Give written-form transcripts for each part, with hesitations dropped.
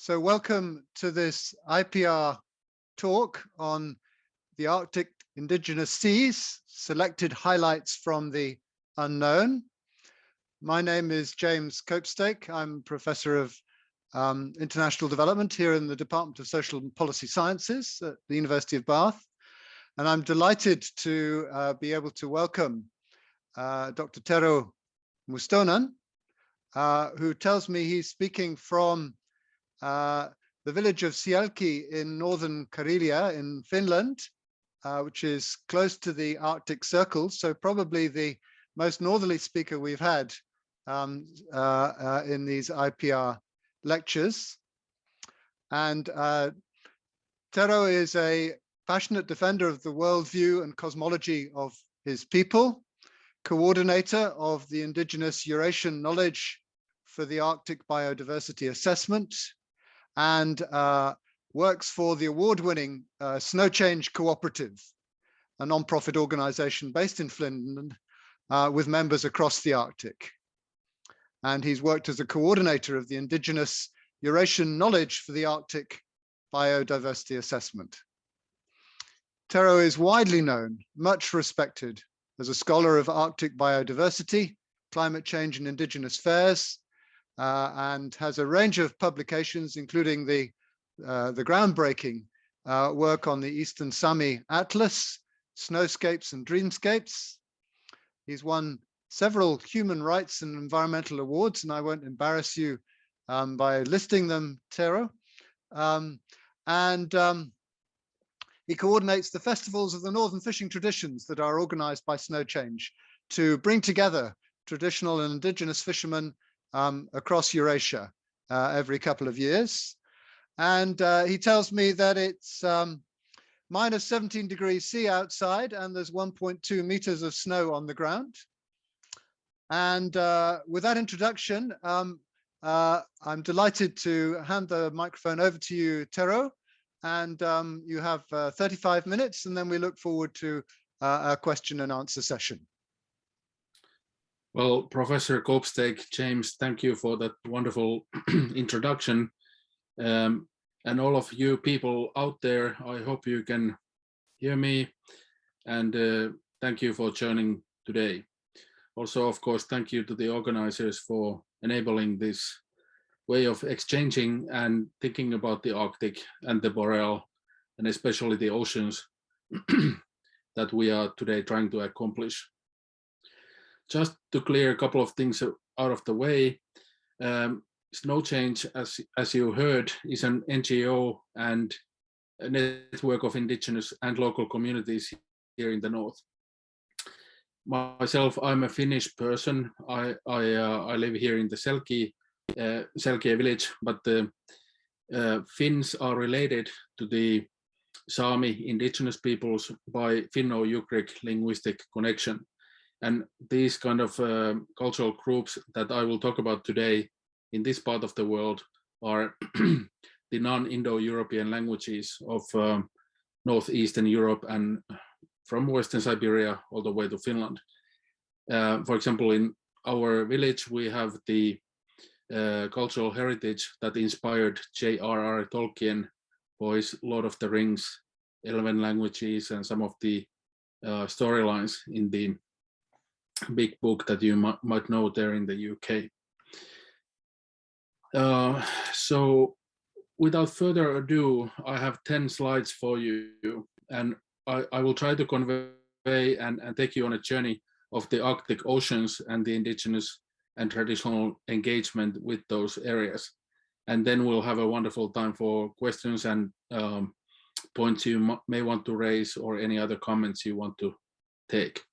So welcome to this IPR talk on the Arctic Indigenous Seas, selected highlights from the unknown. My name is James Copestake. I'm Professor of International Development here in the Department of Social and Policy Sciences at the University of Bath. And I'm delighted to be able to welcome Dr. Tero Mustonen, who tells me he's speaking from the village of Selkie in Northern Karelia in Finland, which is close to the Arctic Circle, so probably the most northerly speaker we've had in these IPR lectures. And Tero is a passionate defender of the worldview and cosmology of his people, coordinator of the Indigenous Eurasian Knowledge for the Arctic Biodiversity Assessment, and works for the award-winning Snowchange Cooperative, a non-profit organization based in Finland with members across the Arctic. And he's worked as a coordinator of the Indigenous Eurasian Knowledge for the Arctic Biodiversity Assessment. Tero is widely known, much respected as a scholar of Arctic biodiversity, climate change and indigenous affairs, and has a range of publications, including the groundbreaking work on the Eastern Sami Atlas, Snowscapes and Dreamscapes. He's won several human rights and environmental awards, and I won't embarrass you by listing them, Tero. He coordinates the festivals of the northern fishing traditions that are organized by Snowchange to bring together traditional and indigenous fishermen across Eurasia every couple of years. And he tells me that it's minus 17 degrees C outside and there's 1.2 meters of snow on the ground. And with that introduction, I'm delighted to hand the microphone over to you, Tero. And you have 35 minutes, and then we look forward to a question and answer session. Well, Professor Copestake, James, thank you for that wonderful introduction. And all of you people out there, I hope you can hear me. And thank you for joining today. Also, of course, thank you to the organizers for enabling this way of exchanging and thinking about the Arctic and the Boreal, and especially the oceans that we are today trying to accomplish. Just to clear a couple of things out of the way, Snowchange, as you heard, is an NGO and a network of indigenous and local communities here in the north. Myself, I'm a Finnish person. I live here in the Selkie village, but the Finns are related to the Sami indigenous peoples by Finno-Ugric linguistic connection. And these kind of cultural groups that I will talk about today in this part of the world are the non-Indo-European languages of Northeastern Europe and from Western Siberia all the way to Finland. For example, in our village, we have the cultural heritage that inspired J.R.R. Tolkien for his Lord of the Rings, 11 languages, and some of the storylines in the big book that you might know there in the UK. So without further ado, I have 10 slides for you, and I will try to convey and take you on a journey of the Arctic oceans and the indigenous and traditional engagement with those areas. And then we'll have a wonderful time for questions and points you may want to raise or any other comments you want to take.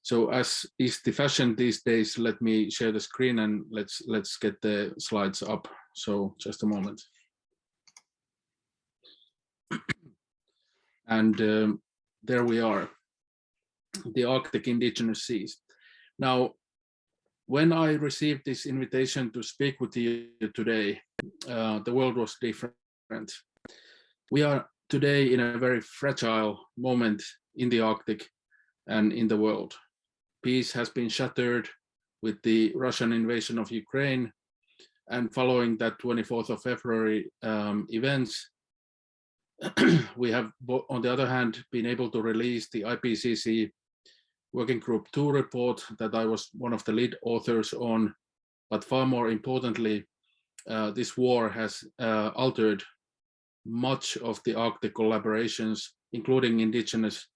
So as is the fashion these days, let me share the screen and let's get the slides up. So just a moment. And there we are, the Arctic Indigenous Seas. Now, when I received this invitation to speak with you today, the world was different. We are today in a very fragile moment in the Arctic and in the world. Peace has been shattered with the Russian invasion of Ukraine. And following that 24th of February events, we have, on the other hand, been able to release the Ipcc Working Group 2 report that I was one of the lead authors on. But far more importantly, this war has altered much of the Arctic collaborations, including indigenous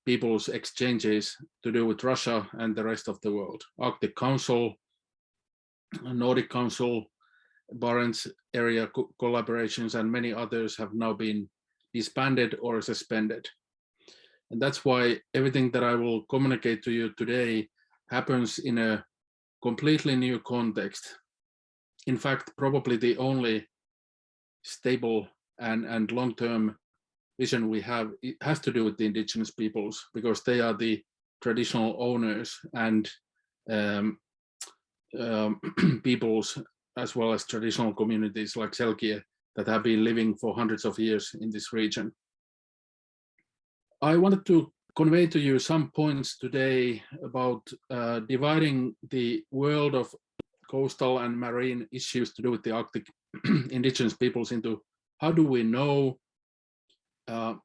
people's exchanges to do with Russia and the rest of the world. Arctic Council, Nordic Council, Barents area collaborations, and many others have now been disbanded or suspended. And that's why everything that I will communicate to you today happens in a completely new context. In fact, probably the only stable and long-term vision we have, it has to do with the indigenous peoples, because they are the traditional owners and peoples, as well as traditional communities like Selkie that have been living for hundreds of years in this region. I wanted to convey to you some points today about dividing the world of coastal and marine issues to do with the Arctic indigenous peoples into how do we know,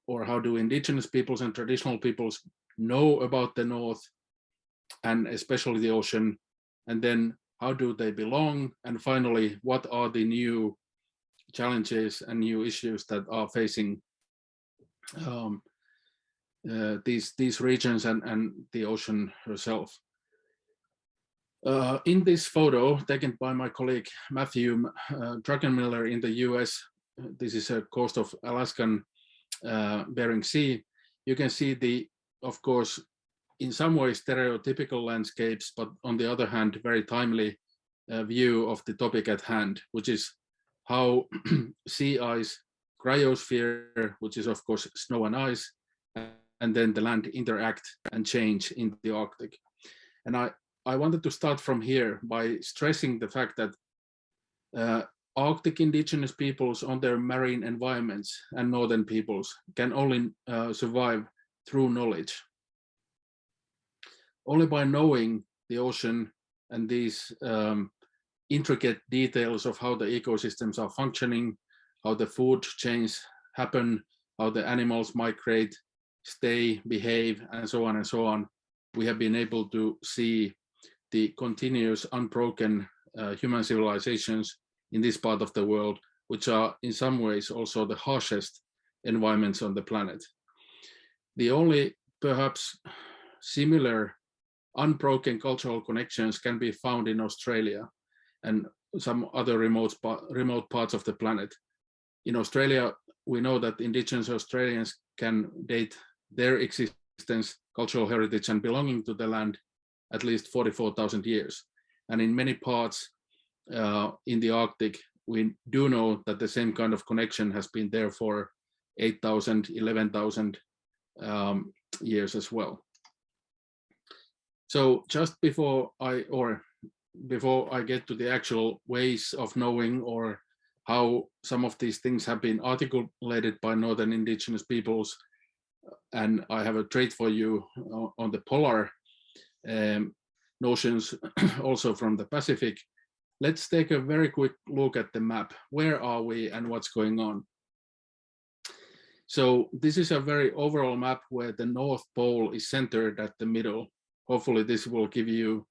or how do indigenous peoples and traditional peoples know about the North and especially the ocean, and then how do they belong, and finally, what are the new challenges and new issues that are facing these regions and the ocean herself. In this photo taken by my colleague Matthew Druckenmiller in the US, this is a coast of Alaskan Bering Sea. You can see the, of course, in some ways stereotypical landscapes, but on the other hand, very timely view of the topic at hand, which is how sea ice, cryosphere, which is of course snow and ice, and then the land interact and change in the Arctic. And I wanted to start from here by stressing the fact that Arctic indigenous peoples on their marine environments and northern peoples can only survive through knowledge. Only by knowing the ocean and these intricate details of how the ecosystems are functioning, how the food chains happen, how the animals migrate, stay, behave, and so on, we have been able to see the continuous unbroken human civilizations in this part of the world, which are in some ways also the harshest environments on the planet. The only perhaps similar unbroken cultural connections can be found in Australia and some other remote parts of the planet. In Australia, we know that indigenous Australians can date their existence, cultural heritage, and belonging to the land at least 44,000 years. And in many parts in the Arctic, we do know that the same kind of connection has been there for 8,000, 11,000 years as well. So just before I get to the actual ways of knowing or how some of these things have been articulated by Northern indigenous peoples, and I have a trait for you on the polar notions also from the Pacific, let's take a very quick look at the map. Where are we and what's going on? So this is a very overall map where the North Pole is centered at the middle. Hopefully this will give you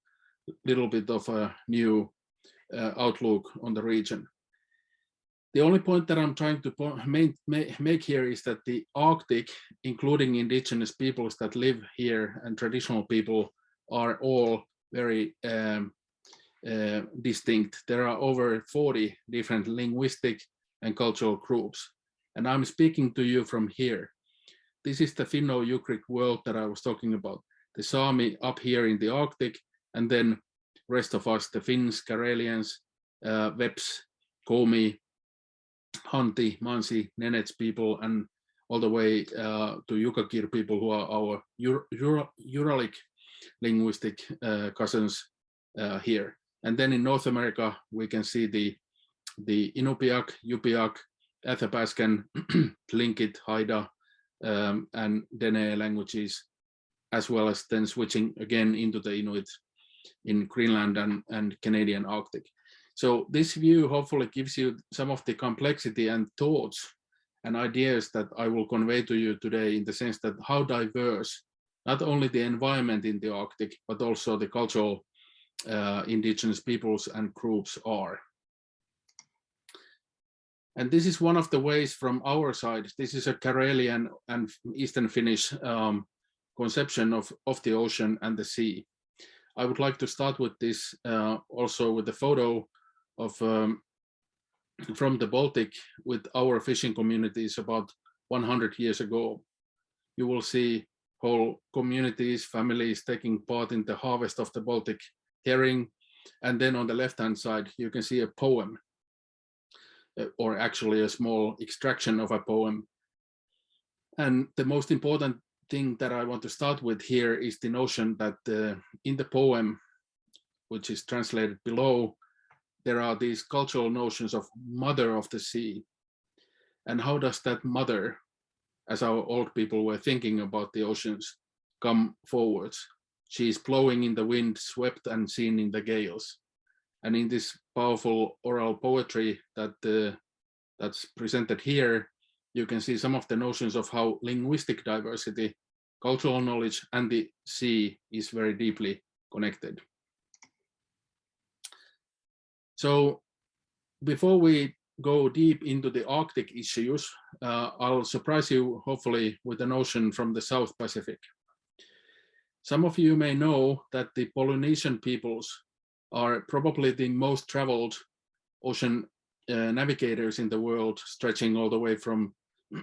a little bit of a new outlook on the region. The only point that I'm trying to make here is that the Arctic, including indigenous peoples that live here and traditional people, are all very distinct. There are over 40 different linguistic and cultural groups. And I'm speaking to you from here. This is the Finno-Ugric world that I was talking about. The Sami up here in the Arctic, and then rest of us, the Finns, Karelians, Veps, Komi, Hanti, Mansi, Nenets people, and all the way to Yukagir people, who are our Uralic linguistic cousins here. And then in North America, we can see the Inupiaq, Yupiaq, Athabascan, Tlingit, Haida, and Dene languages, as well as then switching again into the Inuit in Greenland and Canadian Arctic. So this view hopefully gives you some of the complexity and thoughts and ideas that I will convey to you today, in the sense that how diverse not only the environment in the Arctic, but also the cultural indigenous peoples and groups are. And this is one of the ways from our side. This is a Karelian and Eastern Finnish conception of the ocean and the sea. I would like to start with this also with a photo of from the Baltic with our fishing communities about 100 years ago. You will see whole communities, families taking part in the harvest of the Baltic herring. And then on the left-hand side, you can see a poem, or actually a small extraction of a poem. And the most important thing that I want to start with here is the notion that in the poem, which is translated below, there are these cultural notions of mother of the sea. And how does that mother, as our old people were thinking about the oceans, come forwards? She is blowing in the wind, swept and seen in the gales. And in this powerful oral poetry that that's presented here, you can see some of the notions of how linguistic diversity, cultural knowledge, and the sea is very deeply connected. So before we go deep into the Arctic issues, I'll surprise you hopefully with a notion from the South Pacific. Some of you may know that the Polynesian peoples are probably the most traveled ocean navigators in the world, stretching all the way from,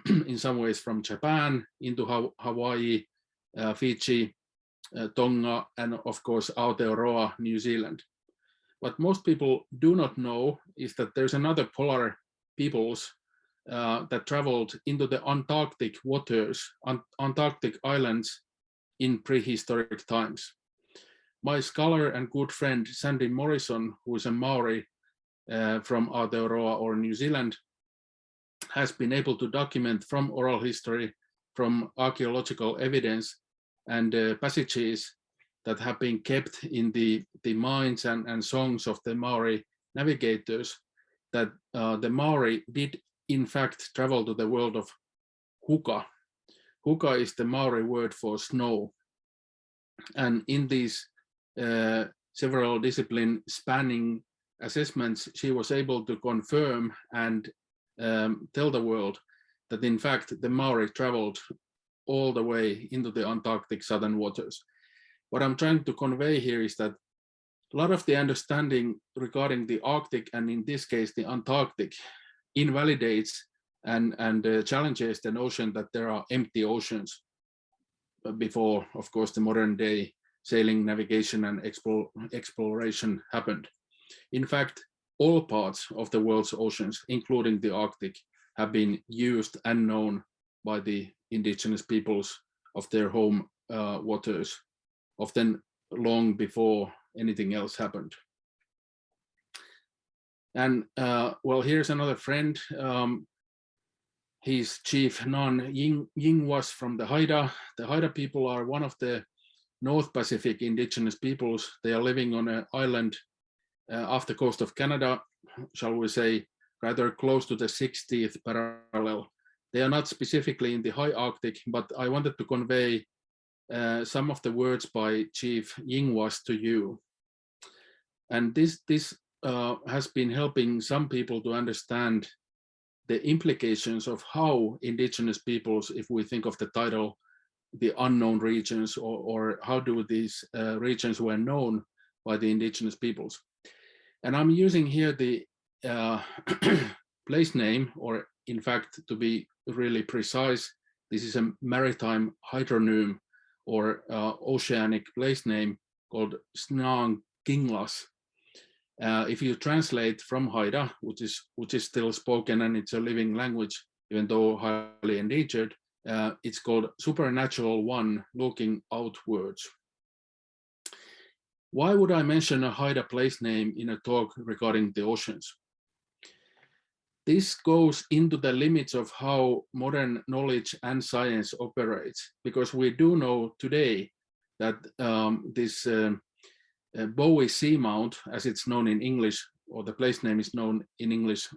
in some ways, from Japan into Hawaii, Fiji, Tonga, and of course Aotearoa, New Zealand. What most people do not know is that there's another polar peoples that traveled into the Antarctic waters, Antarctic islands in prehistoric times. My scholar and good friend Sandy Morrison, who is a Maori from Aotearoa or New Zealand, has been able to document from oral history, from archaeological evidence, and passages that have been kept in the minds and songs of the Maori navigators, that the Maori did in fact travel to the world of huka. Huka is the Maori word for snow. And in these several discipline spanning assessments, she was able to confirm and tell the world that in fact the Maori traveled all the way into the Antarctic southern waters. What I'm trying to convey here is that a lot of the understanding regarding the Arctic, and in this case the Antarctic, invalidates and challenges the notion that there are empty oceans before, of course, the modern day sailing, navigation, and exploration happened. In fact, all parts of the world's oceans, including the Arctic, have been used and known by the indigenous peoples of their home waters, often long before anything else happened. And well, here's another friend. He's Chief Nan Yingwas from the Haida. The Haida people are one of the North Pacific indigenous peoples. They are living on an island off the coast of Canada, shall we say, rather close to the 60th parallel. They are not specifically in the high Arctic, but I wanted to convey some of the words by Chief Yingwas to you. And this has been helping some people to understand the implications of how indigenous peoples, if we think of the title, the unknown regions, or how do these regions were known by the indigenous peoples. And I'm using here the place name, or in fact, to be really precise, this is a maritime hydronym or oceanic place name called Snang-Kinglas. If you translate from Haida, which is still spoken and it's a living language, even though highly endangered, it's called Supernatural One Looking Outwards. Why would I mention a Haida place name in a talk regarding the oceans? This goes into the limits of how modern knowledge and science operates, because we do know today that this Bowie Seamount, as it's known in English, or the place name is known in English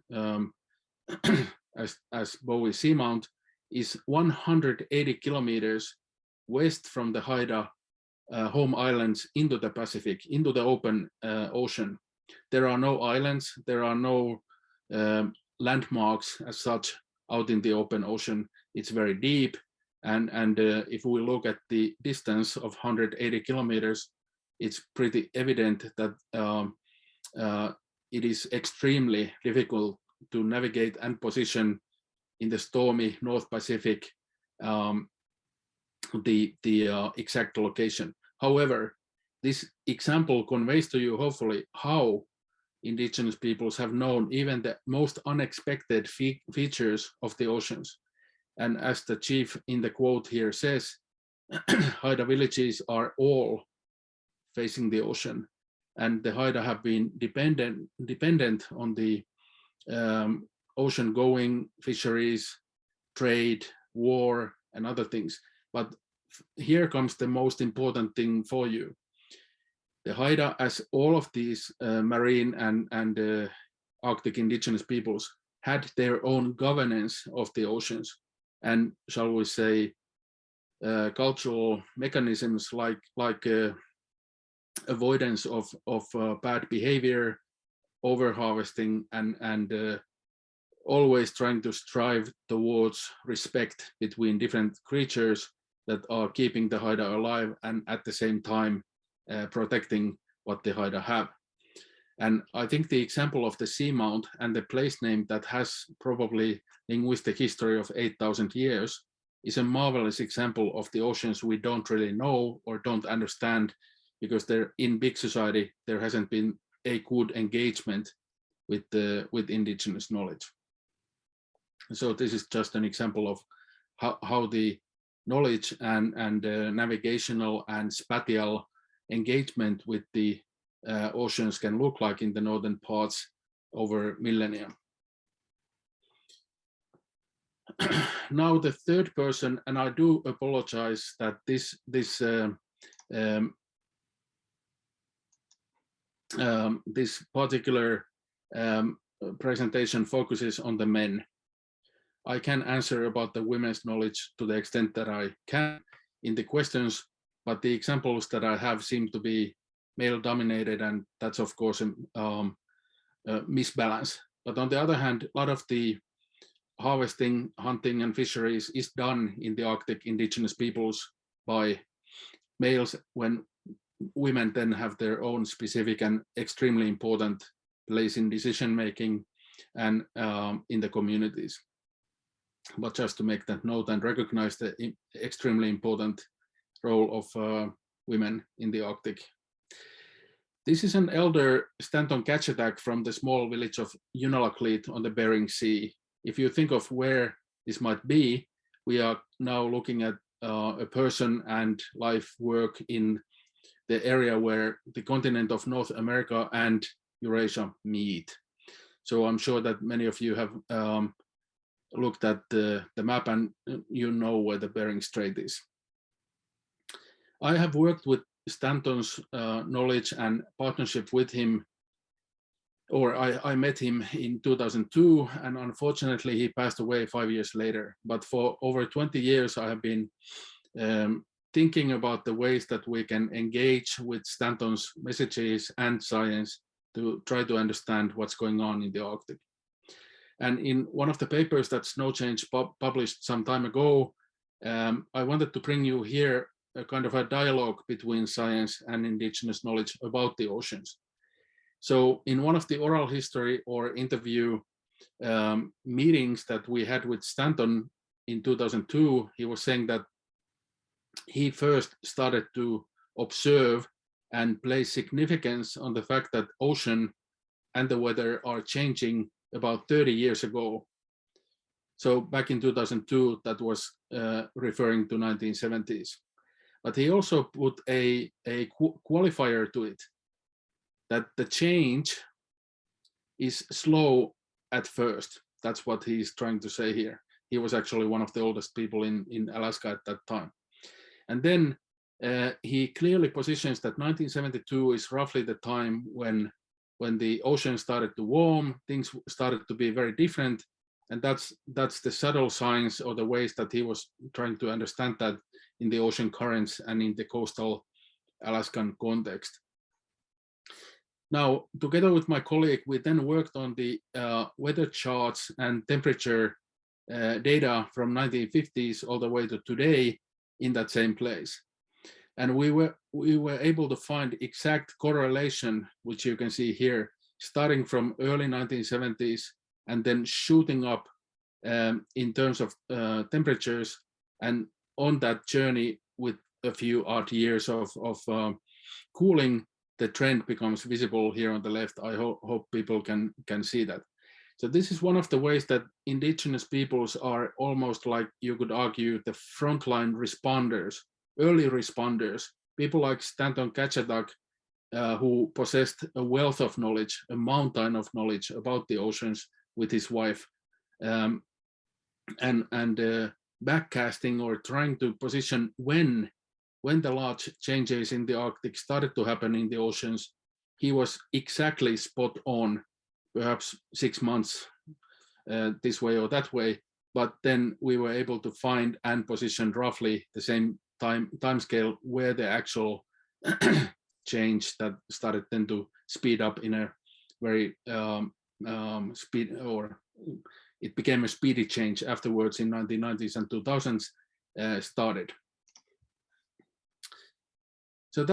as Bowie Seamount, is 180 kilometers west from the Haida home islands into the Pacific, into the open ocean. There are no islands, there are no landmarks as such out in the open ocean. It's very deep, and if we look at the distance of 180 kilometers, it's pretty evident that it is extremely difficult to navigate and position in the stormy North Pacific the exact location. However, this example conveys to you hopefully how indigenous peoples have known even the most unexpected features of the oceans. And as the chief in the quote here says, Haida villages are all facing the ocean, and the Haida have been dependent on the ocean-going fisheries, trade, war, and other things. But here comes the most important thing for you. The Haida, as all of these marine and Arctic indigenous peoples, had their own governance of the oceans, and shall we say cultural mechanisms like avoidance of bad behavior, overharvesting, and always trying to strive towards respect between different creatures that are keeping the Haida alive and at the same time protecting what the Haida have. And I think the example of the seamount and the place name that has probably linguistic history of 8,000 years is a marvelous example of the oceans we don't really know or don't understand, because they're in big society, there hasn't been a good engagement with indigenous knowledge. So this is just an example of how the knowledge and navigational and spatial engagement with the oceans can look like in the northern parts over millennia. Now the third person, and I do apologize that this particular presentation focuses on the men. I can answer about the women's knowledge to the extent that I can in the questions, but the examples that I have seem to be male dominated, and that's of course a misbalance. But on the other hand, a lot of the harvesting, hunting, and fisheries is done in the Arctic indigenous peoples by males, when women then have their own specific and extremely important place in decision making and in the communities. But just to make that note and recognize the extremely important role of women in the Arctic. This is an elder Stanton Katchatak from the small village of Unalakleet on the Bering Sea. If you think of where this might be, we are now looking at a person and life work in the area where the continent of North America and Eurasia meet. So I'm sure that many of you have looked at the map and you know where the Bering Strait is. I have worked with Stanton's knowledge and partnership with him, or I met him in 2002, and unfortunately he passed away 5 years later. But for over 20 years I have been thinking about the ways that we can engage with Stanton's messages and science to try to understand what's going on in the Arctic. And in one of the papers that Snowchange published some time ago, I wanted to bring you here a kind of a dialogue between science and indigenous knowledge about the oceans. So in one of the oral history or interview meetings that we had with Stanton in 2002, he was saying that he first started to observe and place significance on the fact that ocean and the weather are changing about 30 years ago. So back in 2002, that was referring to 1970s. But he also put a qualifier to it, that the change is slow at first. That's what he's trying to say here. He was actually one of the oldest people in Alaska at that time. And then he clearly positions that 1972 is roughly the time when the ocean started to warm, things started to be very different. And that's the subtle signs or the ways that he was trying to understand that in the ocean currents and in the coastal Alaskan context. Now, together with my colleague, we then worked on the weather charts and temperature data from 1950s all the way to today in that same place. And we were able to find exact correlation, which you can see here, starting from early 1970s and then shooting up in terms of temperatures. And on that journey with a few odd years of cooling, the trend becomes visible here on the left. I hope people can see that. So this is one of the ways that indigenous peoples are almost like, you could argue, the frontline responders, early responders, people like Stanton Kachatak, who possessed a wealth of knowledge, a mountain of knowledge about the oceans with his wife, and backcasting or trying to position when the large changes in the Arctic started to happen in the oceans. He was exactly spot on, perhaps 6 months this way or that way, but then we were able to find and position roughly the same time scale where the actual change that started then to speed up in a very speed, or it became a speedy change afterwards in 1990s and 2000s started. So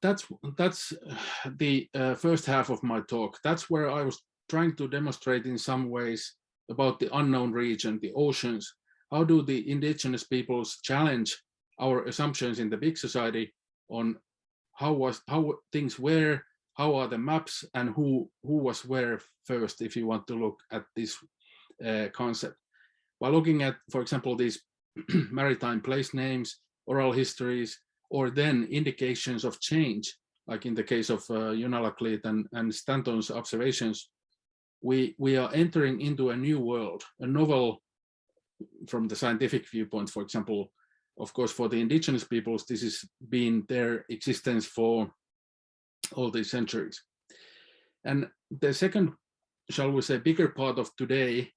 that's the first half of my talk. That's where I was trying to demonstrate in some ways about the unknown region, the oceans. How do the indigenous peoples challenge our assumptions in the big society on how things were, how are the maps, and who was where first, if you want to look at this concept. By looking at, for example, these maritime place names, oral histories, or then indications of change, like in the case of Junalaklit and Stanton's observations, we are entering into a new world, a novel from the scientific viewpoint. For example, of course, for the indigenous peoples, this has been their existence for all these centuries. And the second, shall we say, bigger part of today,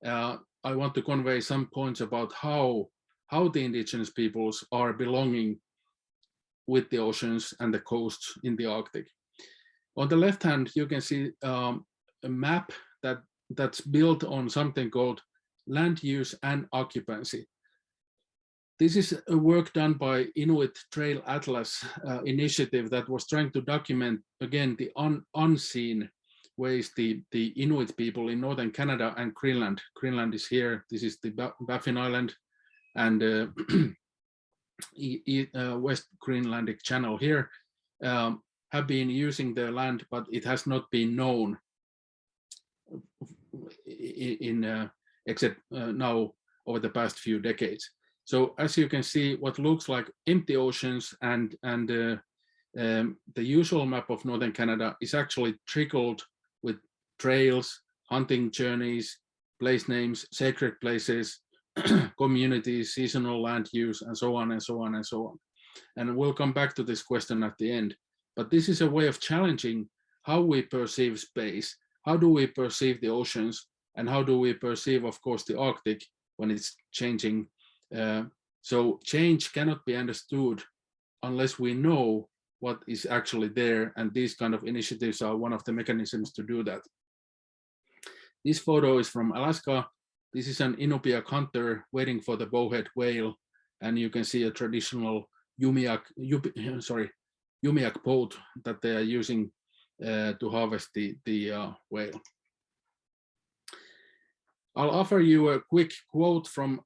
I want to convey some points about how the indigenous peoples are belonging with the oceans and the coasts in the Arctic. On the left hand, you can see a map that's built on something called land use and occupancy. This is a work done by Inuit Trail Atlas initiative that was trying to document, again, the unseen ways the Inuit people in northern Canada and Greenland. Greenland is here. This is the Baffin Island and West Greenlandic Channel here, have been using their land, but it has not been known except now over the past few decades. So as you can see, what looks like empty oceans and the usual map of northern Canada is actually trickled with trails, hunting journeys, place names, sacred places, communities, seasonal land use, and so on and so on and so on. And we'll come back to this question at the end. But this is a way of challenging how we perceive space, how do we perceive the oceans, and how do we perceive, of course, the Arctic when it's changing. So change cannot be understood unless we know what is actually there, and these kind of initiatives are one of the mechanisms to do that. This photo is from Alaska. This is an Inupiaq hunter waiting for the bowhead whale, and you can see a traditional Umiaq boat that they are using to harvest the whale. I'll offer you a quick quote from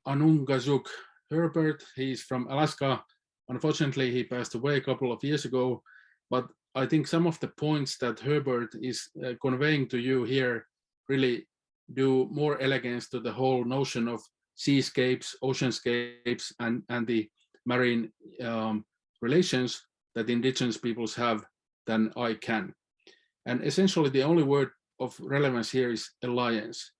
Anungazuk Herbert. He's from Alaska. Unfortunately, he passed away a couple of years ago, but I think some of the points that Herbert is conveying to you here really do more elegance to the whole notion of seascapes, oceanscapes, and the marine relations that indigenous peoples have than I can. And essentially, the only word of relevance here is alliance.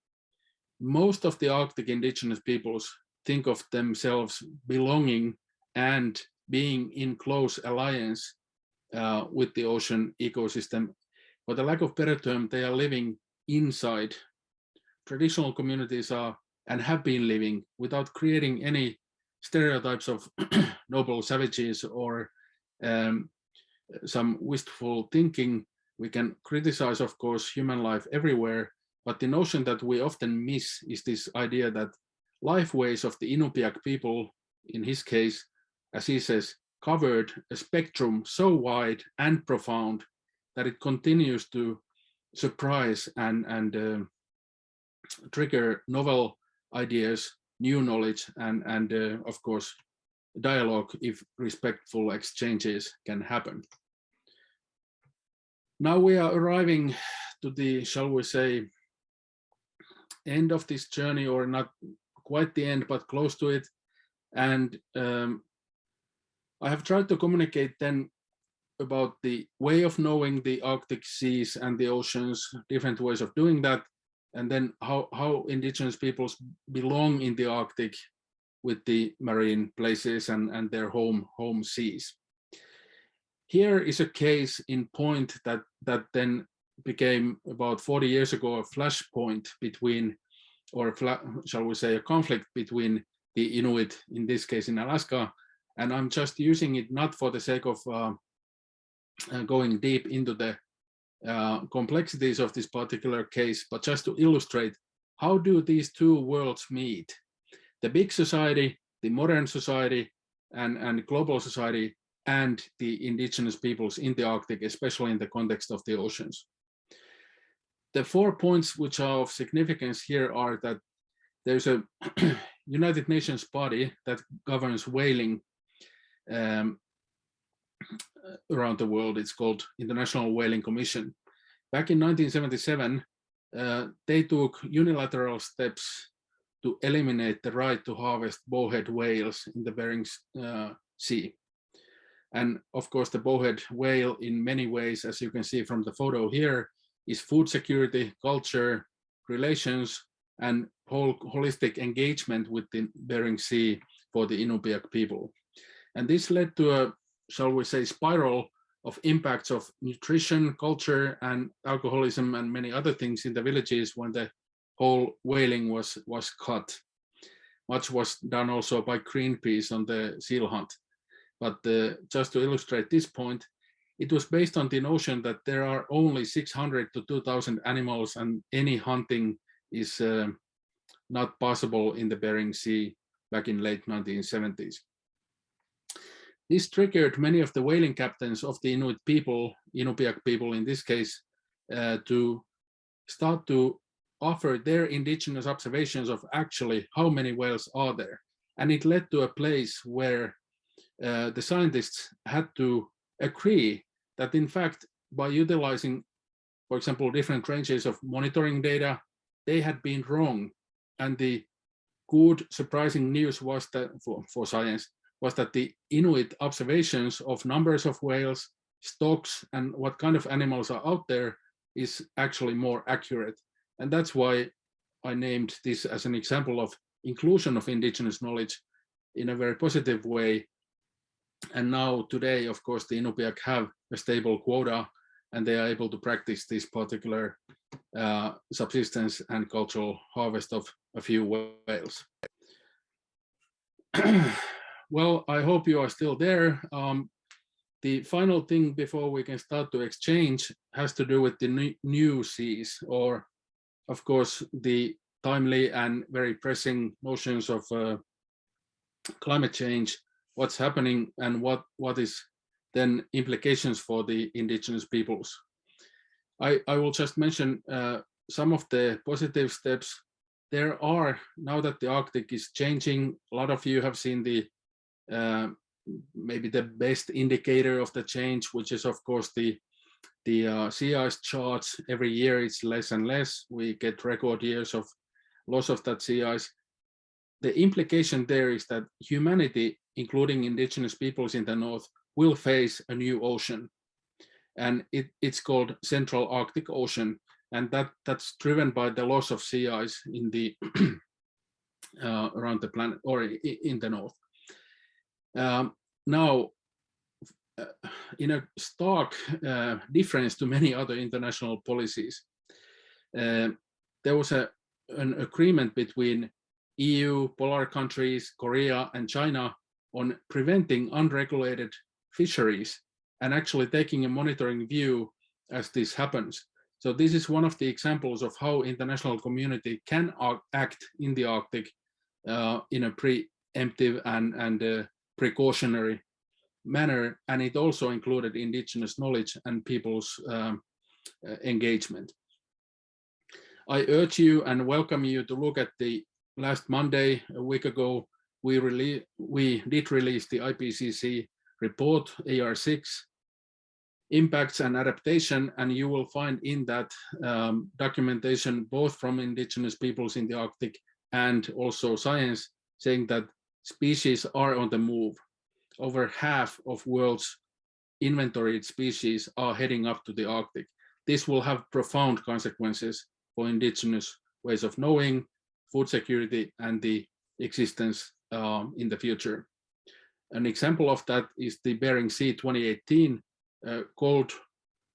Most of the Arctic indigenous peoples think of themselves belonging and being in close alliance with the ocean ecosystem. For the lack of better term, they are living inside. Traditional communities are and have been living without creating any stereotypes of noble savages or some wistful thinking. We can criticize, of course, human life everywhere, but the notion that we often miss is this idea that lifeways of the Inupiaq people, in his case, as he says, covered a spectrum so wide and profound that it continues to surprise and trigger novel ideas, new knowledge, and of course, dialogue if respectful exchanges can happen. Now we are arriving to the, shall we say, end of this journey, or not quite the end, but close to it. And I have tried to communicate then about the way of knowing the Arctic seas and the oceans, different ways of doing that, and then how indigenous peoples belong in the Arctic with the marine places and their home seas. Here is a case in point that then became about 40 years ago a flashpoint between, or shall we say, a conflict between the Inuit, in this case in Alaska, and I'm just using it not for the sake of going deep into the complexities of this particular case, but just to illustrate how do these two worlds meet. The big society, the modern society, and global society, and the indigenous peoples in the Arctic, especially in the context of the oceans. The 4 points which are of significance here are that there's a United Nations body that governs whaling around the world. It's called International Whaling Commission. Back in 1977, they took unilateral steps to eliminate the right to harvest bowhead whales in the Bering Sea. And of course, the bowhead whale in many ways, as you can see from the photo here, is food security, culture, relations, and holistic engagement with the Bering Sea for the Inupiaq people. And this led to a, shall we say, spiral of impacts of nutrition, culture, and alcoholism, and many other things in the villages when the whole whaling was cut. Much was done also by Greenpeace on the seal hunt. But just to illustrate this point, it was based on the notion that there are only 600 to 2,000 animals, and any hunting is not possible in the Bering Sea back in late 1970s. This triggered many of the whaling captains of the Inuit people, Inupiaq people in this case, to start to offer their indigenous observations of actually how many whales are there. And it led to a place where the scientists had to agree that in fact, by utilizing, for example, different ranges of monitoring data, they had been wrong. And the good, surprising news was that for science was that the Inuit observations of numbers of whales, stocks, and what kind of animals are out there is actually more accurate. And that's why I named this as an example of inclusion of indigenous knowledge in a very positive way. And now today, of course, the Inupiaq have a stable quota, and they are able to practice this particular subsistence and cultural harvest of a few whales. Well, I hope you are still there. The final thing before we can start to exchange has to do with the new seas, or of course, the timely and very pressing notions of climate change, what's happening, and what is then implications for the indigenous peoples. I will just mention some of the positive steps. There are, now that the Arctic is changing, a lot of you have seen the maybe the best indicator of the change, which is of course the sea ice charts. Every year it's less and less. We get record years of loss of that sea ice. The implication there is that humanity, including indigenous peoples in the north, will face a new ocean. And it's called Central Arctic Ocean. And that's driven by the loss of sea ice in the around the planet, or in the north. now, in a stark difference to many other international policies, there was an agreement between EU, polar countries, Korea, and China on preventing unregulated fisheries and actually taking a monitoring view as this happens. So this is one of the examples of how international community can act in the Arctic in a preemptive and precautionary manner, and it also included indigenous knowledge and people's engagement. I urge you and welcome you to look at the last Monday, a week ago, we did release the Ipcc report, AR6, Impacts and Adaptation, and you will find in that documentation both from indigenous peoples in the Arctic and also science saying that species are on the move. Over half of world's inventoried species are heading up to the Arctic. This will have profound consequences for indigenous ways of knowing, food security, and the existence in the future. An example of that is the Bering Sea 2018 cold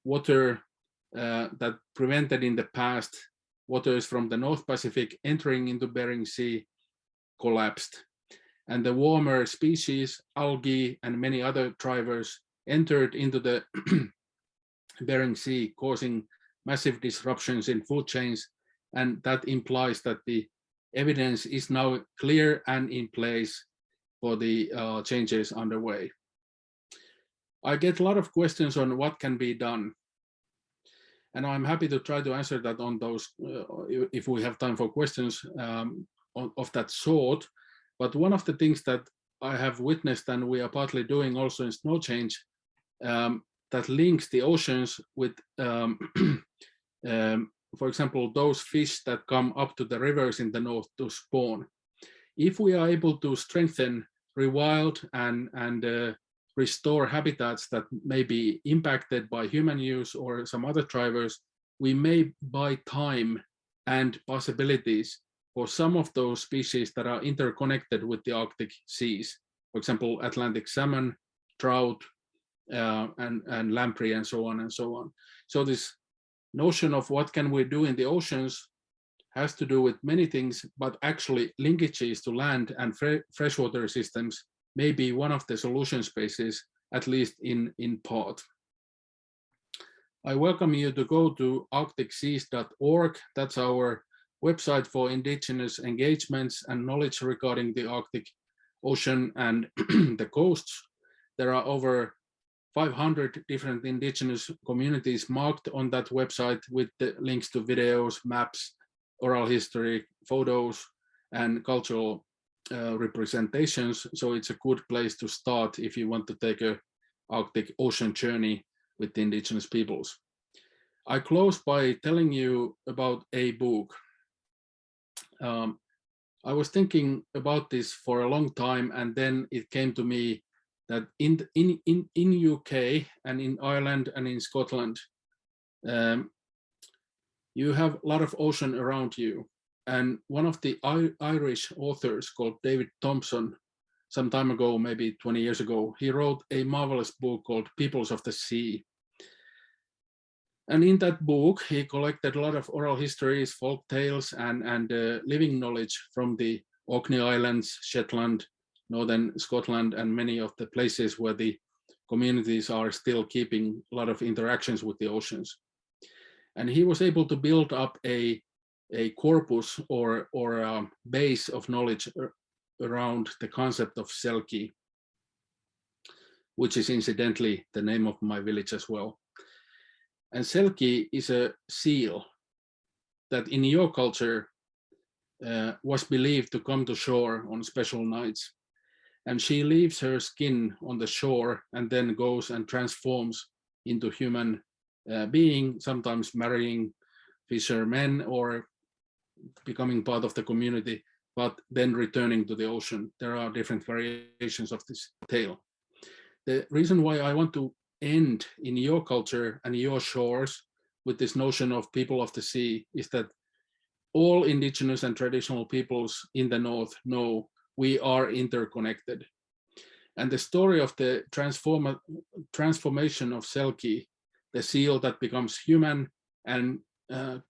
water that prevented in the past waters from the North Pacific entering into Bering Sea collapsed. And the warmer species, algae, and many other drivers entered into the Bering Sea, causing massive disruptions in food chains. And that implies that the evidence is now clear and in place for the changes underway. I get a lot of questions on what can be done. And I'm happy to try to answer that on those, if we have time for questions of that sort. But one of the things that I have witnessed, and we are partly doing also in Snowchange, that links the oceans with, for example, those fish that come up to the rivers in the north to spawn. If we are able to strengthen, rewild, and restore habitats that may be impacted by human use or some other drivers, we may buy time and possibilities for some of those species that are interconnected with the Arctic seas. For example, Atlantic salmon, trout, and lamprey, and so on and so on. So this notion of what can we do in the oceans has to do with many things, but actually linkages to land and freshwater systems may be one of the solution spaces, at least in part. I welcome you to go to arcticseas.org. That's our website for indigenous engagements and knowledge regarding the Arctic Ocean and the coasts. There are over 500 different indigenous communities marked on that website with the links to videos, maps, oral history, photos, and cultural representations. So it's a good place to start if you want to take a Arctic Ocean journey with the indigenous peoples. I close by telling you about a book. I was thinking about this for a long time, and then it came to me that in UK and in Ireland and in Scotland, you have a lot of ocean around you. And one of the Irish authors called David Thompson, some time ago, maybe 20 years ago, he wrote a marvelous book called Peoples of the Sea. And in that book, he collected a lot of oral histories, folk tales, and living knowledge from the Orkney Islands, Shetland, Northern Scotland, and many of the places where the communities are still keeping a lot of interactions with the oceans. And he was able to build up a corpus or a base of knowledge around the concept of Selkie, which is incidentally the name of my village as well. And Selkie is a seal that in your culture was believed to come to shore on special nights. And she leaves her skin on the shore and then goes and transforms into human being, sometimes marrying fishermen or becoming part of the community, but then returning to the ocean. There are different variations of this tale. The reason why I want to end in your culture and your shores with this notion of people of the sea is that all indigenous and traditional peoples in the north know we are interconnected. And the story of the transformation of Selkie, the seal that becomes human and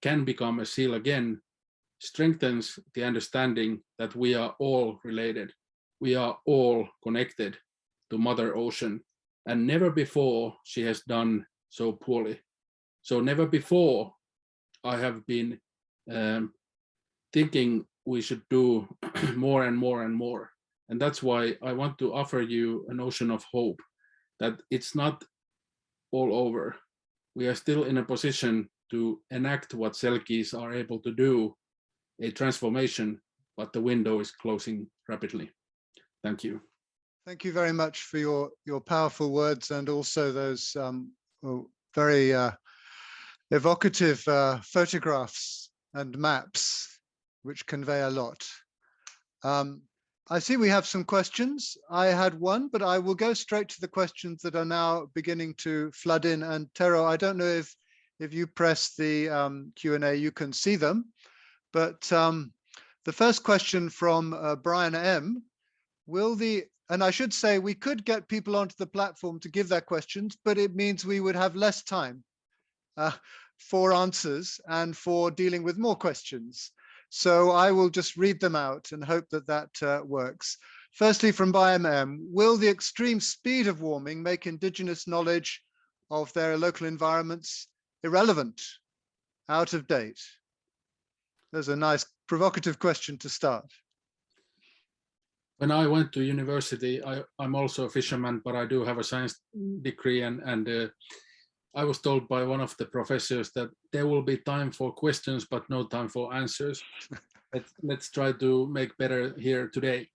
can become a seal again, strengthens the understanding that we are all related. We are all connected to Mother Ocean, and never before she has done so poorly. So never before I have been thinking we should do more and more and more. And that's why I want to offer you a notion of hope, that it's not all over. We are still in a position to enact what Selkies are able to do, a transformation, but the window is closing rapidly. Thank you. Thank you very much for your powerful words, and also those very evocative photographs and maps, which convey a lot. I see we have some questions. I had one, but I will go straight to the questions that are now beginning to flood in. And Tero, I don't know if you press the Q&A, you can see them. But the first question from Brian M. And I should say we could get people onto the platform to give their questions, but it means we would have less time for answers and for dealing with more questions. So I will just read them out and hope that that works. Firstly, from BioM, will the extreme speed of warming make Indigenous knowledge of their local environments irrelevant, out of date? There's a nice provocative question to start. When I went to university, I'm also a fisherman, but I do have a science degree, and I was told by one of the professors that there will be time for questions, but no time for answers. Let's try to make better here today.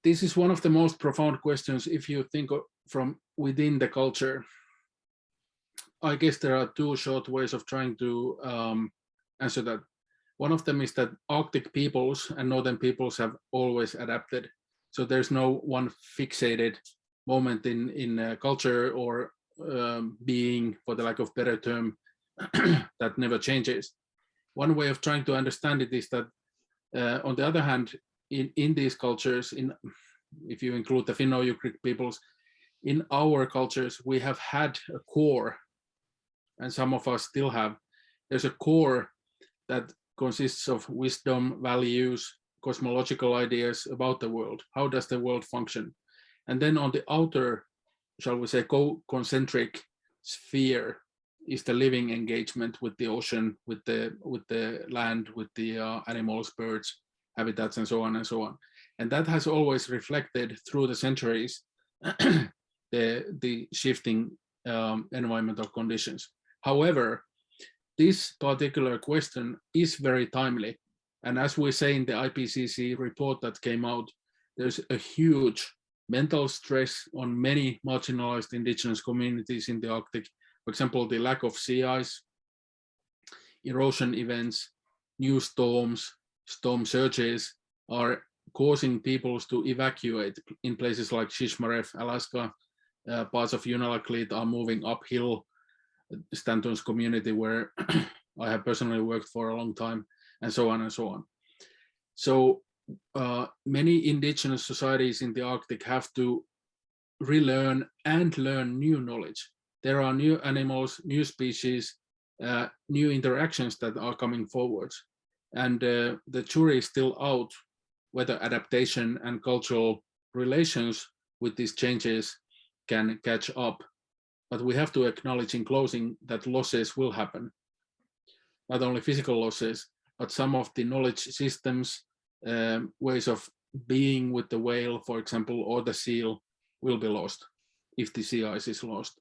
This is one of the most profound questions if you think from within the culture. I guess there are two short ways of trying to answer that. One of them is that Arctic peoples and Northern peoples have always adapted. So there's no one fixated moment in culture or being, for the lack of better term, that never changes. One way of trying to understand it is that, on the other hand, in these cultures, if you include the Finno-Ugric peoples, in our cultures, we have had a core, and some of us still have. There's a core that consists of wisdom, values, cosmological ideas about the world. How does the world function? And then on the outer, shall we say, concentric sphere is the living engagement with the ocean, with the land, with the animals, birds, habitats, and so on and so on. And that has always reflected through the centuries the shifting environmental conditions. However, this particular question is very timely. And as we say in the Ipcc report that came out, there's a huge mental stress on many marginalized indigenous communities in the Arctic. For example, the lack of sea ice, erosion events, new storms, storm surges are causing peoples to evacuate in places like Shishmaref, Alaska. Parts of Unalakleet are moving uphill. Stanton's community, where I have personally worked for a long time, and so on and so on. So many indigenous societies in the Arctic have to relearn and learn new knowledge. There are new animals, new species, new interactions that are coming forward. And the jury is still out whether adaptation and cultural relations with these changes can catch up. But we have to acknowledge in closing that losses will happen. Not only physical losses, but some of the knowledge systems, ways of being with the whale, for example, or the seal will be lost if the sea ice is lost.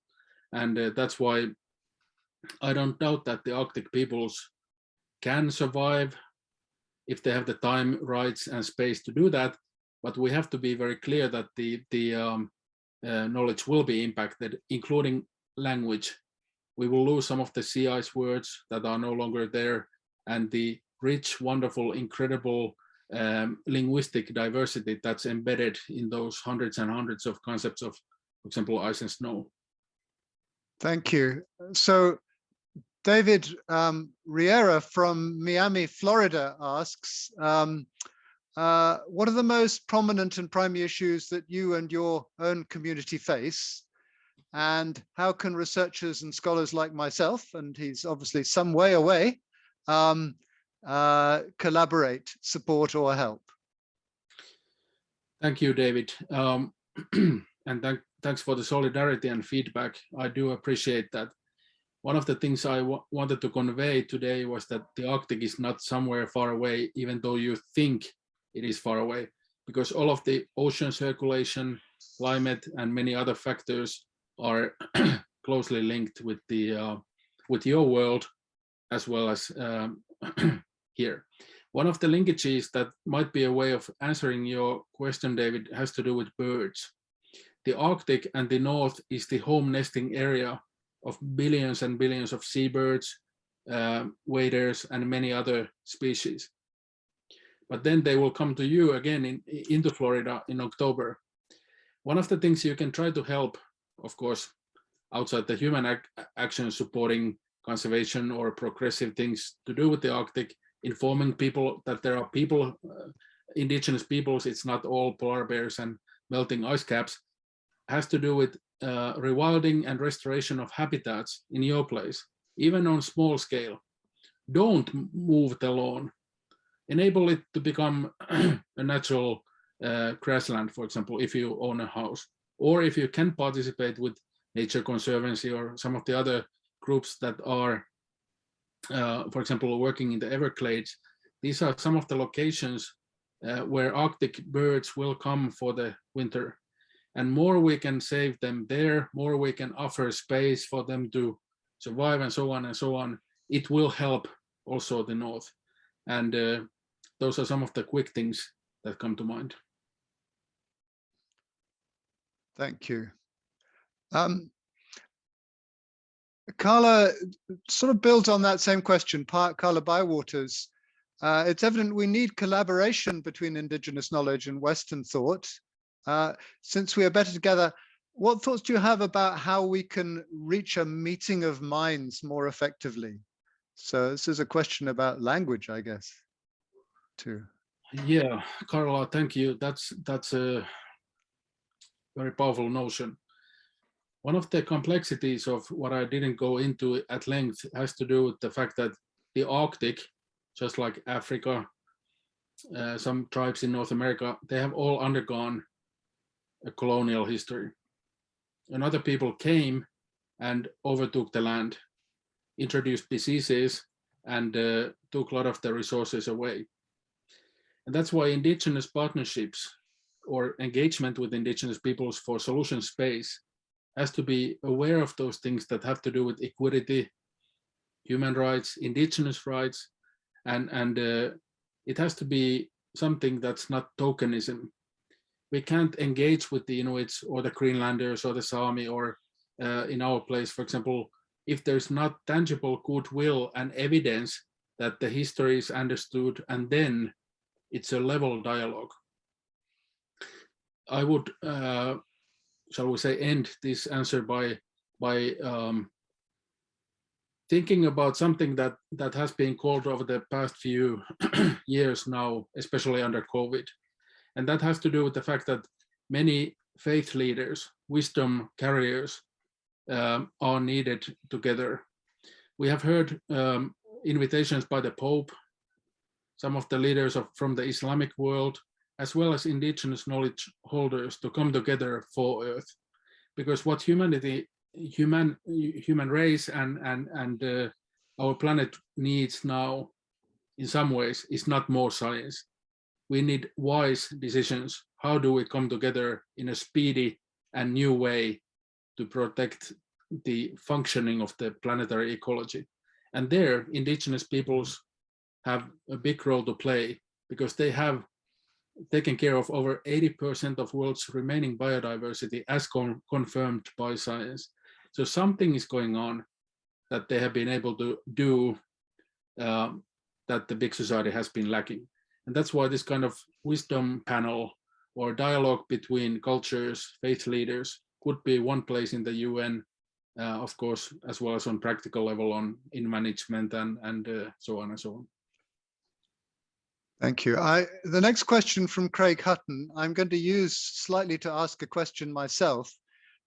And that's why I don't doubt that the Arctic peoples can survive if they have the time, rights, and space to do that. But we have to be very clear that the knowledge will be impacted, including language. We will lose some of the sea ice words that are no longer there, and the rich, wonderful, incredible linguistic diversity that's embedded in those hundreds and hundreds of concepts of, for example, ice and snow. Thank you. So David Riera from Miami, Florida asks, what are the most prominent and primary issues that you and your own community face? And how can researchers and scholars like myself, and he's obviously some way away, collaborate, support, or help? Thank you, David. And thanks for the solidarity and feedback. I do appreciate that. One of the things I wanted to convey today was that the Arctic is not somewhere far away, even though you think it is far away, because all of the ocean circulation, climate, and many other factors are closely linked with the with your world as well as here. One of the linkages that might be a way of answering your question, David, has to do with birds. The Arctic and the North is the home nesting area of billions and billions of seabirds, waders, and many other species. But then they will come to you again into Florida in October. One of the things you can try to help, of course, outside the human action supporting conservation or progressive things to do with the Arctic, informing people that there are people, indigenous peoples, it's not all polar bears and melting ice caps, has to do with rewilding and restoration of habitats in your place, even on small scale. Don't move the lawn. Enable it to become a natural grassland, for example, if you own a house, or if you can participate with Nature Conservancy or some of the other groups that are, for example, working in the Everglades. These are some of the locations where Arctic birds will come for the winter. And more we can save them there, more we can offer space for them to survive and so on and so on. It will help also the North. And those are some of the quick things that come to mind. Thank you. Carla sort of builds on that same question, Carla Bywaters. It's evident we need collaboration between Indigenous knowledge and Western thought. Since we are better together, what thoughts do you have about how we can reach a meeting of minds more effectively? So this is a question about language, I guess, too. Yeah, Carla, thank you. That's a very powerful notion. One of the complexities of what I didn't go into at length has to do with the fact that the Arctic, just like Africa, some tribes in North America, they have all undergone a colonial history. And other people came and overtook the land, introduced diseases, and took a lot of the resources away. And that's why indigenous partnerships or engagement with indigenous peoples for solution space has to be aware of those things that have to do with equity, human rights, indigenous rights, and it has to be something that's not tokenism. We can't engage with the Inuits or the Greenlanders or the Sami or in our place, for example, if there's not tangible goodwill and evidence that the history is understood, and then it's a level dialogue. I would, shall we say, end this answer by thinking about something that has been called over the past few years now, especially under COVID. And that has to do with the fact that many faith leaders, wisdom carriers, are needed together. We have heard invitations by the Pope, some of the leaders from the Islamic world, as well as indigenous knowledge holders to come together for Earth. Because what humanity, human race and our planet needs now, in some ways, is not more science. We need wise decisions. How do we come together in a speedy and new way to protect the functioning of the planetary ecology? And there, indigenous peoples have a big role to play, because they have taken care of over 80% of world's remaining biodiversity as confirmed by science. So something is going on that they have been able to do that the big society has been lacking. And that's why this kind of wisdom panel or dialogue between cultures, faith leaders could be one place in the UN, of course, as well as on practical level in management and so on and so on. Thank you. The next question from Craig Hutton, I'm going to use slightly to ask a question myself.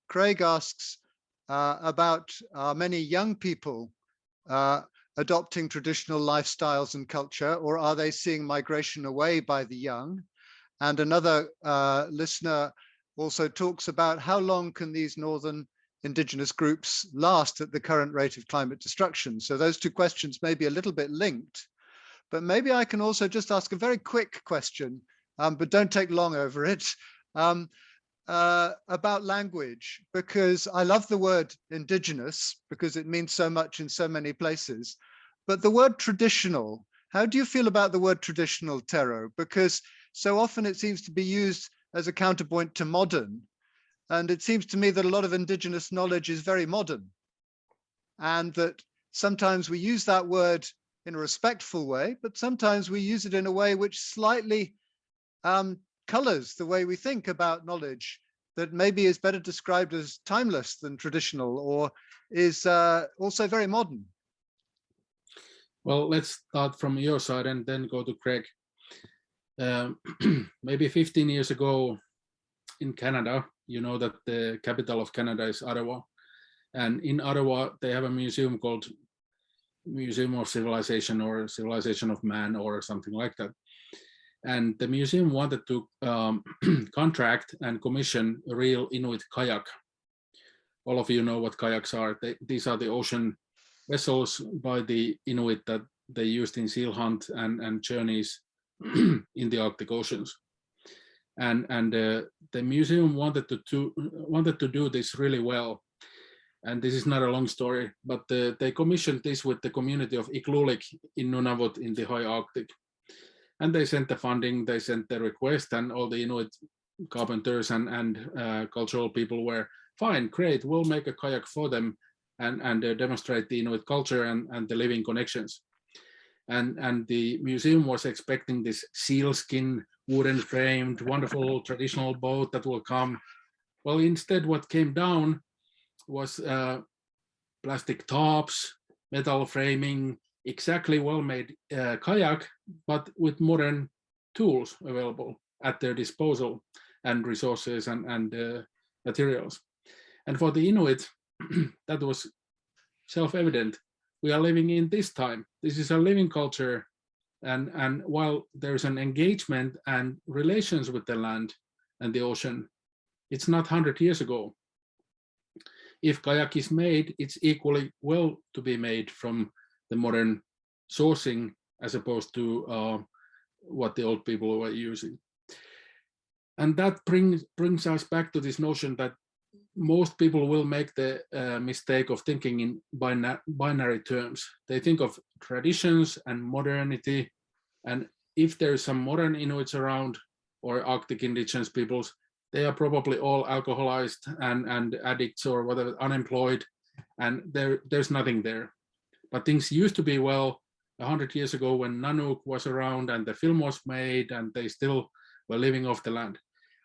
Craig asks about many young people adopting traditional lifestyles and culture, or are they seeing migration away by the young? And another listener also talks about how long can these northern indigenous groups last at the current rate of climate destruction? So those two questions may be a little bit linked. But maybe I can also just ask a very quick question, but don't take long over it, about language, because I love the word indigenous because it means so much in so many places. But the word traditional, how do you feel about the word traditional, Tero? Because so often it seems to be used as a counterpoint to modern. And it seems to me that a lot of indigenous knowledge is very modern, and that sometimes we use that word in a respectful way, but sometimes we use it in a way which slightly colors the way we think about knowledge, that maybe is better described as timeless than traditional, or is also very modern. Well, let's start from your side and then go to Craig. Maybe 15 years ago in Canada, you know that the capital of Canada is Ottawa. And in Ottawa, they have a museum called Museum of Civilization or Civilization of Man or something like that. And the museum wanted to contract and commission a real Inuit kayak. All of you know what kayaks are. These are the ocean vessels by the Inuit that they used in seal hunt and journeys in the Arctic oceans. And the museum wanted to do this really well. And this is not a long story, but they commissioned this with the community of Iqlulik in Nunavut in the high Arctic. And they sent the funding, they sent the request, and all the Inuit carpenters and cultural people were fine, great, we'll make a kayak for them and demonstrate the Inuit culture and the living connections. And the museum was expecting this sealskin, wooden framed, wonderful traditional boat that will come. Well, instead what came down was plastic tops, metal framing, exactly well-made kayak, but with modern tools available at their disposal and resources and materials. And for the Inuit, that was self-evident. We are living in this time. This is a living culture. And while there's an engagement and relations with the land and the ocean, it's not 100 years ago. If kayak is made, it's equally well to be made from the modern sourcing as opposed to what the old people were using. And that brings us back to this notion that most people will make the mistake of thinking in binary terms. They think of traditions and modernity, and if there's some modern Inuits around or Arctic indigenous peoples, they are probably all alcoholized and addicts or whatever, unemployed, and there's nothing there. But things used to be well 100 years ago when Nanook was around and the film was made and they still were living off the land.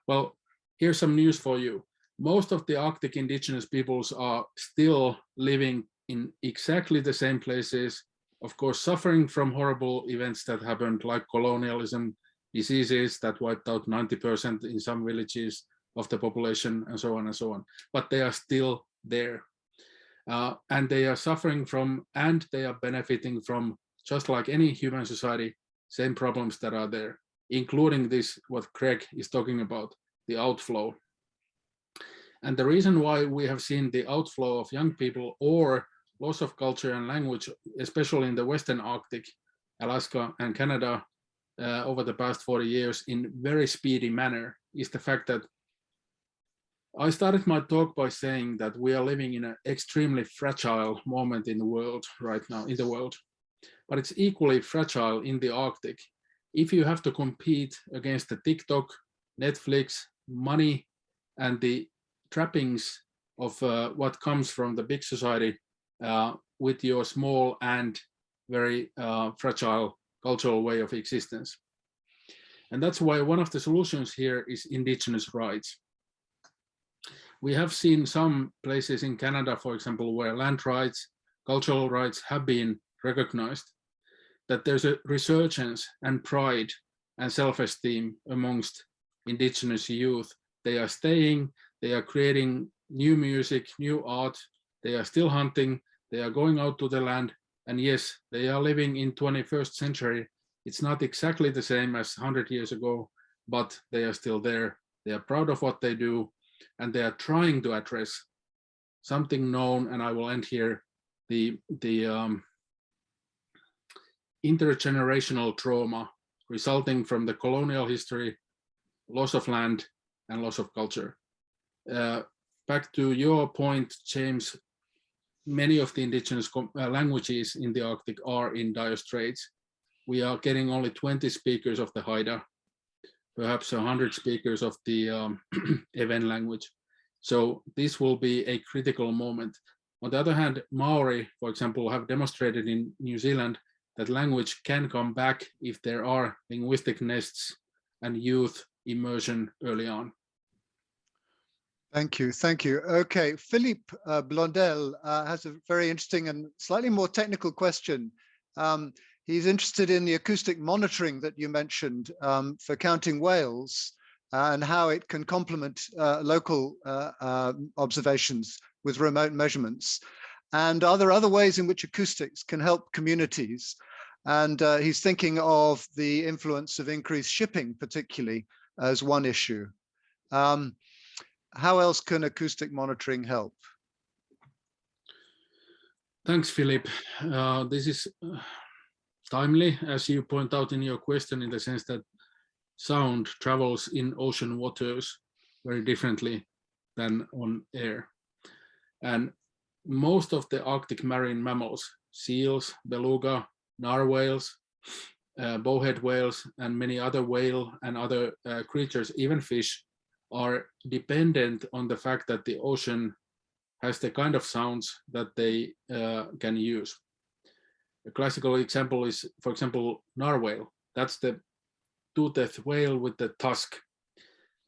Well, here's some news for you. Most of the Arctic indigenous peoples are still living in exactly the same places, of course, suffering from horrible events that happened like colonialism, diseases that wiped out 90% in some villages of the population and so on and so on. But they are still there. And they are suffering from, and they are benefiting from, just like any human society, same problems that are there, including this, what Craig is talking about, the outflow. And the reason why we have seen the outflow of young people or loss of culture and language, especially in the Western Arctic, Alaska and Canada, over the past 40 years in very speedy manner, is the fact that I started my talk by saying that we are living in an extremely fragile moment in the world right now, but it's equally fragile in the Arctic. If you have to compete against the TikTok, Netflix, money, and the trappings of what comes from the big society with your small and very fragile cultural way of existence. And that's why one of the solutions here is indigenous rights. We have seen some places in Canada, for example, where land rights, cultural rights have been recognized. that there's a resurgence and pride and self-esteem amongst indigenous youth. They are staying, they are creating new music, new art, they are still hunting, they are going out to the land, and yes, they are living in 21st century. It's not exactly the same as 100 years ago, but they are still there. They are proud of what they do, and they are trying to address something known, and I will end here, the intergenerational trauma resulting from the colonial history, loss of land, and loss of culture. Back to your point, James, many of the indigenous languages in the Arctic are in dire straits. We are getting only 20 speakers of the Haida, perhaps 100 speakers of the Ewen language. So this will be a critical moment. On the other hand, Maori, for example, have demonstrated in New Zealand that language can come back if there are linguistic nests and youth immersion early on. Thank you, thank you. Okay, Philippe Blondel has a very interesting and slightly more technical question. He's interested in the acoustic monitoring that you mentioned for counting whales and how it can complement local observations with remote measurements. And are there other ways in which acoustics can help communities? And he's thinking of the influence of increased shipping, particularly, as one issue. How else can acoustic monitoring help? Thanks, Philip. This is timely, as you point out in your question, in the sense that sound travels in ocean waters very differently than on air. And most of the Arctic marine mammals, seals, beluga, narwhales, bowhead whales, and many other whale and other creatures, even fish, are dependent on the fact that the ocean has the kind of sounds that they can use. A classical example is, for example, narwhale. That's the toothed whale with the tusk,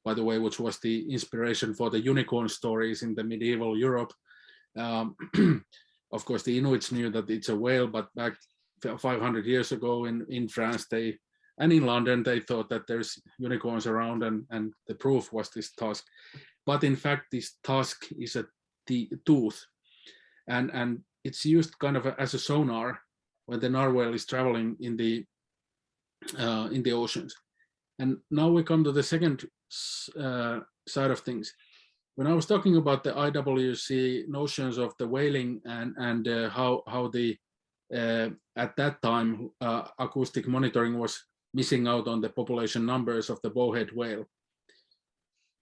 by the way, which was the inspiration for the unicorn stories in the medieval Europe. Of course, the Inuits knew that it's a whale, but back 500 years ago in France, and in London, they thought that there's unicorns around, and the proof was this tusk. But in fact, this tusk is a tooth, and it's used kind of as a sonar when the narwhal is traveling in the oceans. And now we come to the second side of things. When I was talking about the IWC notions of the whaling and how the at that time acoustic monitoring was missing out on the population numbers of the bowhead whale,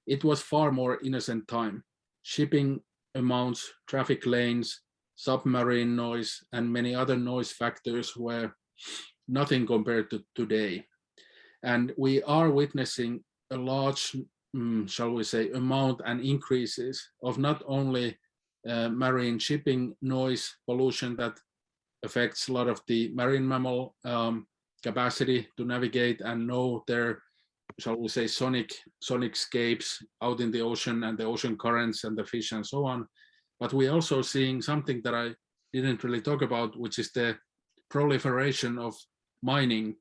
it was far more innocent time. Shipping amounts, traffic lanes, submarine noise, and many other noise factors were nothing compared to today. And we are witnessing a large, shall we say, amount and increases of not only marine shipping noise pollution that affects a lot of the marine mammal capacity to navigate and know their, shall we say, sonic scapes out in the ocean and the ocean currents and the fish and so on. But we're also seeing something that I didn't really talk about, which is the proliferation of mining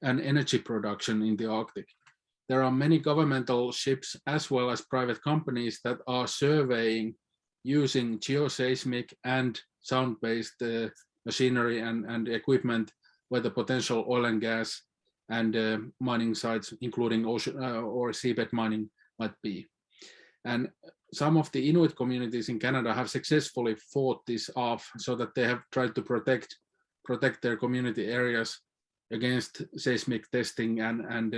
and energy production in the Arctic. There are many governmental ships as well as private companies that are surveying using geoseismic and sound-based machinery and equipment where the potential oil and gas and mining sites, including ocean or seabed mining, might be. And some of the Inuit communities in Canada have successfully fought this off, so that they have tried to protect their community areas against seismic testing and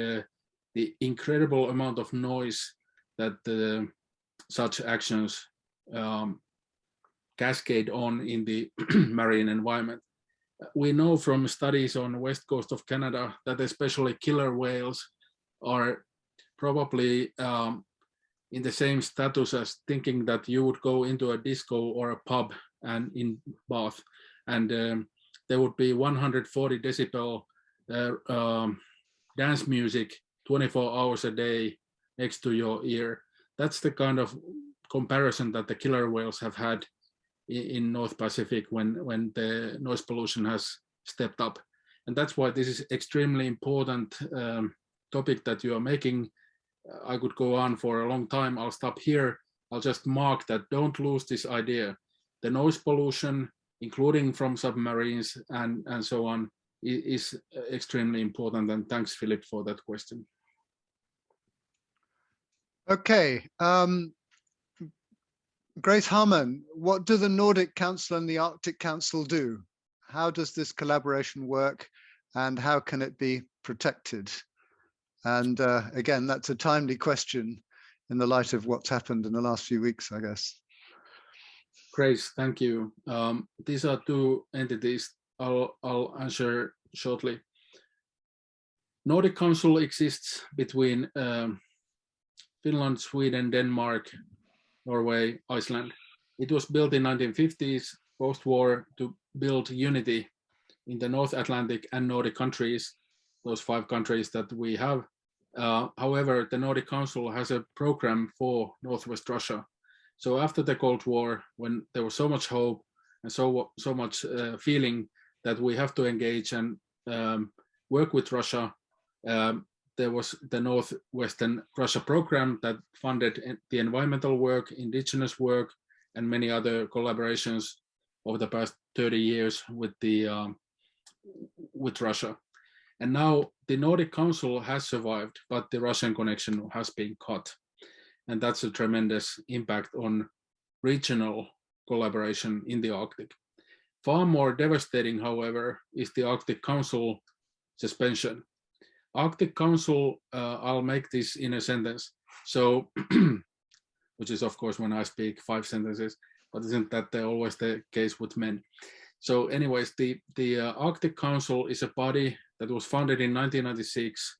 the incredible amount of noise that such actions cascade on in the marine environment. We know from studies on the west coast of Canada that especially killer whales are probably in the same status as thinking that you would go into a disco or a pub and in Bath, and there would be 140 decibel dance music 24 hours a day next to your ear. That's the kind of comparison that the killer whales have had in North Pacific when the noise pollution has stepped up. And that's why this is extremely important topic that you are making. I could go on for a long time. I'll stop here. I'll just mark that don't lose this idea. The noise pollution, including from submarines and so on, is extremely important. And thanks, Philip, for that question. Okay. Grace Harman, what do the Nordic Council and the Arctic Council do? How does this collaboration work, and how can it be protected? And again, that's a timely question in the light of what's happened in the last few weeks, I guess. Grace, thank you. These are two entities I'll answer shortly. Nordic Council exists between Finland, Sweden, Denmark, Norway, Iceland. It was built in 1950s, post-war, to build unity in the North Atlantic and Nordic countries, those 5 countries that we have. However, the Nordic Council has a program for Northwest Russia. So after the Cold War, when there was so much hope and so much feeling that we have to engage and work with Russia, there was the Northwestern Russia program that funded the environmental work, indigenous work, and many other collaborations over the past 30 years with Russia. And now the Nordic Council has survived, but the Russian connection has been cut. And that's a tremendous impact on regional collaboration in the Arctic. Far more devastating, however, is the Arctic Council suspension. Arctic Council, I'll make this in a sentence. So, which is of course when I speak 5 sentences, but isn't that always the case with men? So anyways, the Arctic Council is a body that was founded in 1996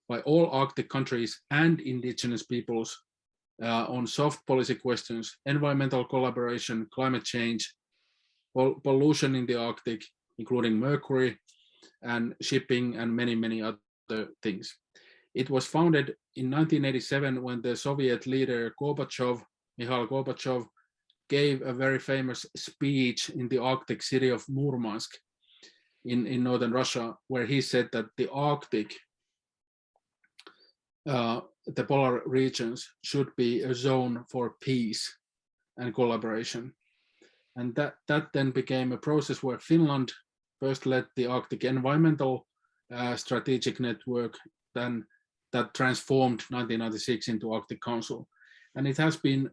by all Arctic countries and indigenous peoples on soft policy questions, environmental collaboration, climate change, pollution in the Arctic, including mercury and shipping and many, many other things. It was founded in 1987 when the Soviet leader Mikhail Gorbachev, gave a very famous speech in the Arctic city of Murmansk in northern Russia, where he said that the Arctic, the polar regions, should be a zone for peace and collaboration. And that then became a process where Finland first led the Arctic Environmental Strategic Network, then that transformed 1996 into Arctic Council. And it has been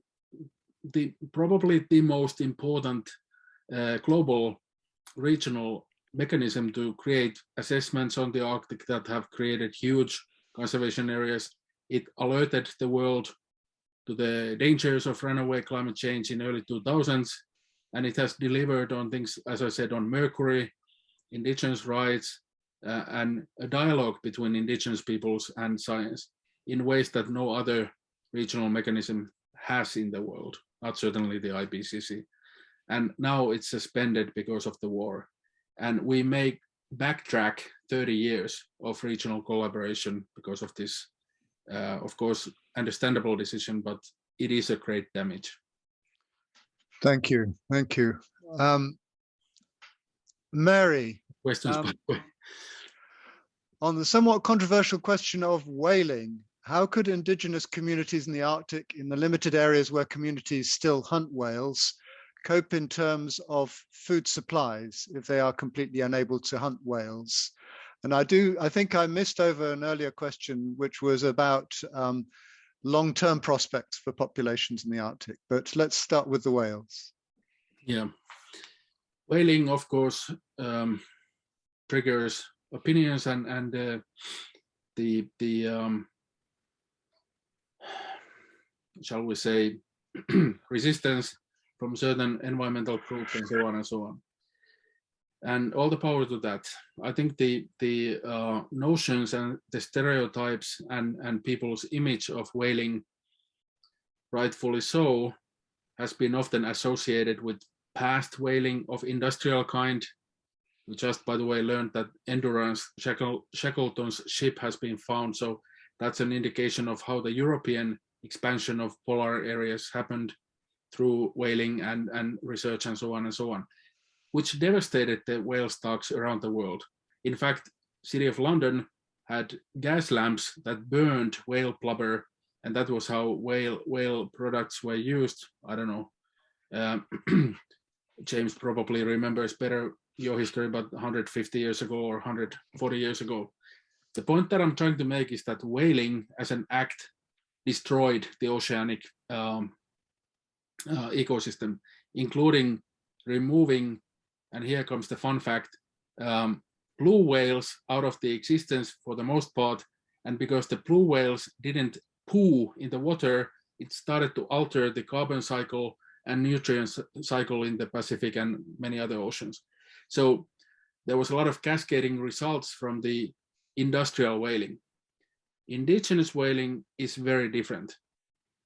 probably the most important global regional mechanism to create assessments on the Arctic that have created huge conservation areas. It alerted the world to the dangers of runaway climate change in early 2000s, and it has delivered on things, as I said, on mercury, indigenous rights, and a dialogue between indigenous peoples and science in ways that no other regional mechanism has in the world, not certainly the Ipcc. And now it's suspended because of the war. And we may backtrack 30 years of regional collaboration because of this, of course, understandable decision, but it is a great damage. Thank you. Thank you. Mary, questions, by the way. On the somewhat controversial question of whaling, how could indigenous communities in the Arctic, in the limited areas where communities still hunt whales, cope in terms of food supplies if they are completely unable to hunt whales? And I think I missed over an earlier question, which was about long-term prospects for populations in the Arctic, but let's start with the whales. Yeah, whaling, of course, triggers opinions and the shall we say resistance from certain environmental groups and so on and so on. And all the power to that. I think the notions and the stereotypes and people's image of whaling, rightfully so, has been often associated with past whaling of industrial kind. We just, by the way, learned that Endurance Shackleton's ship has been found. So that's an indication of how the European expansion of polar areas happened through whaling and research and so on and so on. which devastated the whale stocks around the world. In fact, City of London had gas lamps that burned whale blubber, and that was how whale products were used. I don't know. James probably remembers better your history, but 150 years ago or 140 years ago. The point that I'm trying to make is that whaling as an act destroyed the oceanic ecosystem, including removing, and here comes the fun fact, blue whales out of the existence for the most part. And because the blue whales didn't poo in the water, it started to alter the carbon cycle and nutrient cycle in the Pacific and many other oceans. So there was a lot of cascading results from the industrial whaling. Indigenous whaling is very different.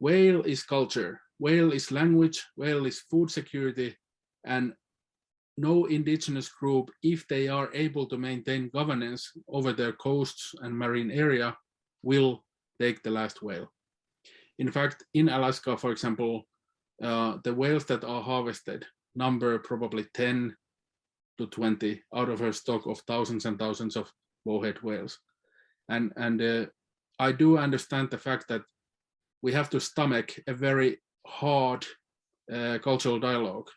Whale is culture, whale is language, whale is food security, and no indigenous group, if they are able to maintain governance over their coasts and marine area, will take the last whale. In fact, in Alaska, for example, the whales that are harvested number probably 10 to 20 out of a stock of thousands and thousands of bowhead whales. And I do understand the fact that we have to stomach a very hard cultural dialogue.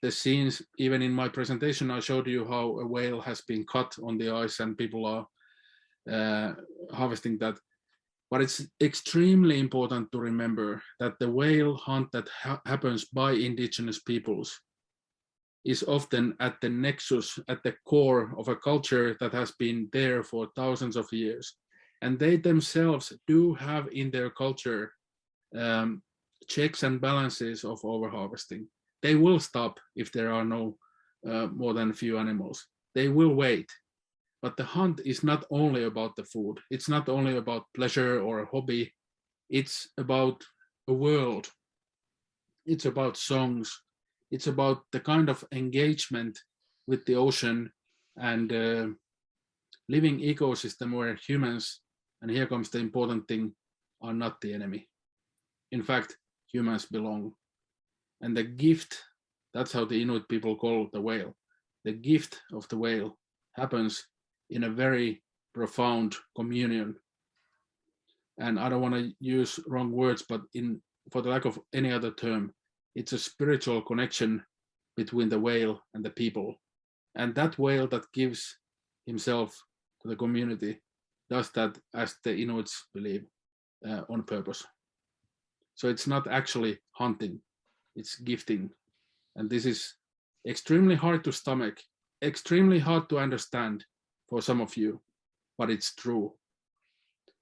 The scenes, even in my presentation, I showed you how a whale has been cut on the ice and people are harvesting that. But it's extremely important to remember that the whale hunt that happens by indigenous peoples is often at the nexus, at the core of a culture that has been there for thousands of years. And they themselves do have in their culture checks and balances of overharvesting. They will stop if there are no more than a few animals. They will wait. But the hunt is not only about the food. It's not only about pleasure or a hobby. It's about a world. It's about songs. It's about the kind of engagement with the ocean and living ecosystem where humans, and here comes the important thing, are not the enemy. In fact, humans belong. And the gift, that's how the Inuit people call the whale. The gift of the whale happens in a very profound communion. And I don't want to use wrong words, but for the lack of any other term, it's a spiritual connection between the whale and the people. And that whale that gives himself to the community does that, as the Inuits believe, on purpose. So it's not actually hunting, it's gifting. And this is extremely hard to stomach, extremely hard to understand for some of you, but it's true.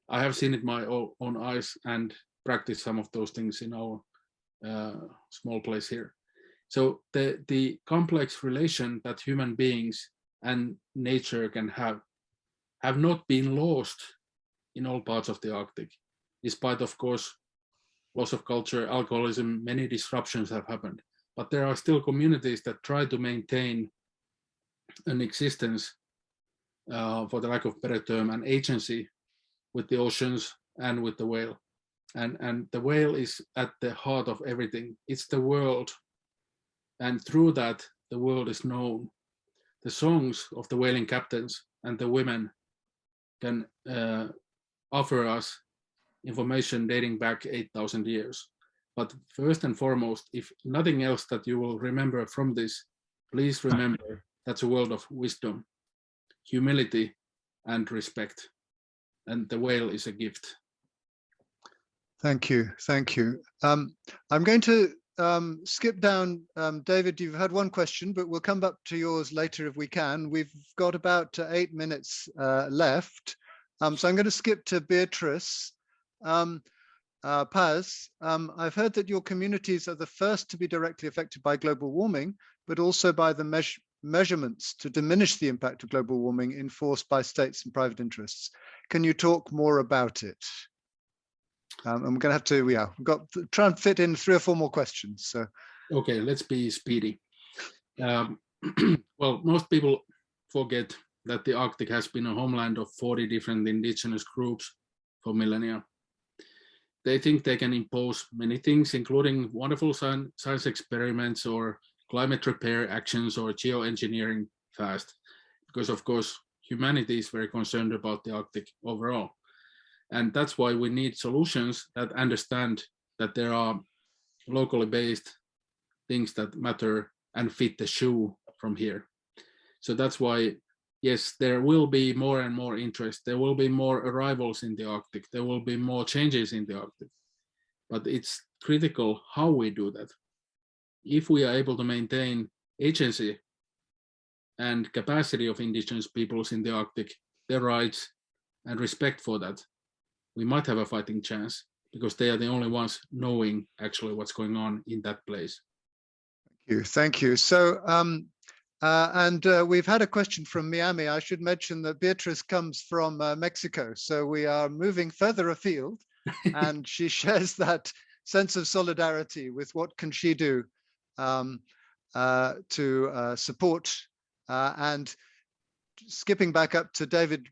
I have seen it my own eyes and practiced some of those things in our small place here. So the complex relation that human beings and nature can have not been lost in all parts of the Arctic, despite, of course, loss of culture, alcoholism, many disruptions have happened. But there are still communities that try to maintain an existence, for the lack of better term, an agency with the oceans and with the whale. And the whale is at the heart of everything. It's the world. And through that, the world is known. The songs of the whaling captains and the women can offer us information dating back 8,000 years. But first and foremost, if nothing else that you will remember from this, please remember that's a world of wisdom, humility, and respect. And the whale is a gift. Thank you. Thank you. I'm going to skip down. David, you've had one question, but we'll come back to yours later if we can. We've got about 8 minutes left. So I'm going to skip to Beatrice. Paz, I've heard that your communities are the first to be directly affected by global warming, but also by the measurements to diminish the impact of global warming enforced by states and private interests. Can you talk more about it? I'm going to have to, we've got to try and fit in 3 or 4 more questions. So, okay, let's be speedy. Well, most people forget that the Arctic has been a homeland of 40 different indigenous groups for millennia. They think they can impose many things, including wonderful science experiments or climate repair actions or geoengineering fast, because of course humanity is very concerned about the Arctic overall. And that's why we need solutions that understand that there are locally based things that matter and fit the shoe from here. So that's why, yes, there will be more and more interest. There will be more arrivals in the Arctic. There will be more changes in the Arctic. But it's critical how we do that. If we are able to maintain agency and capacity of indigenous peoples in the Arctic, their rights and respect for that, we might have a fighting chance, because they are the only ones knowing actually what's going on in that place. Thank you. So, we've had a question from Miami. I should mention that Beatrice comes from Mexico, so we are moving further afield, and she shares that sense of solidarity with what can she do to support. And skipping back up to David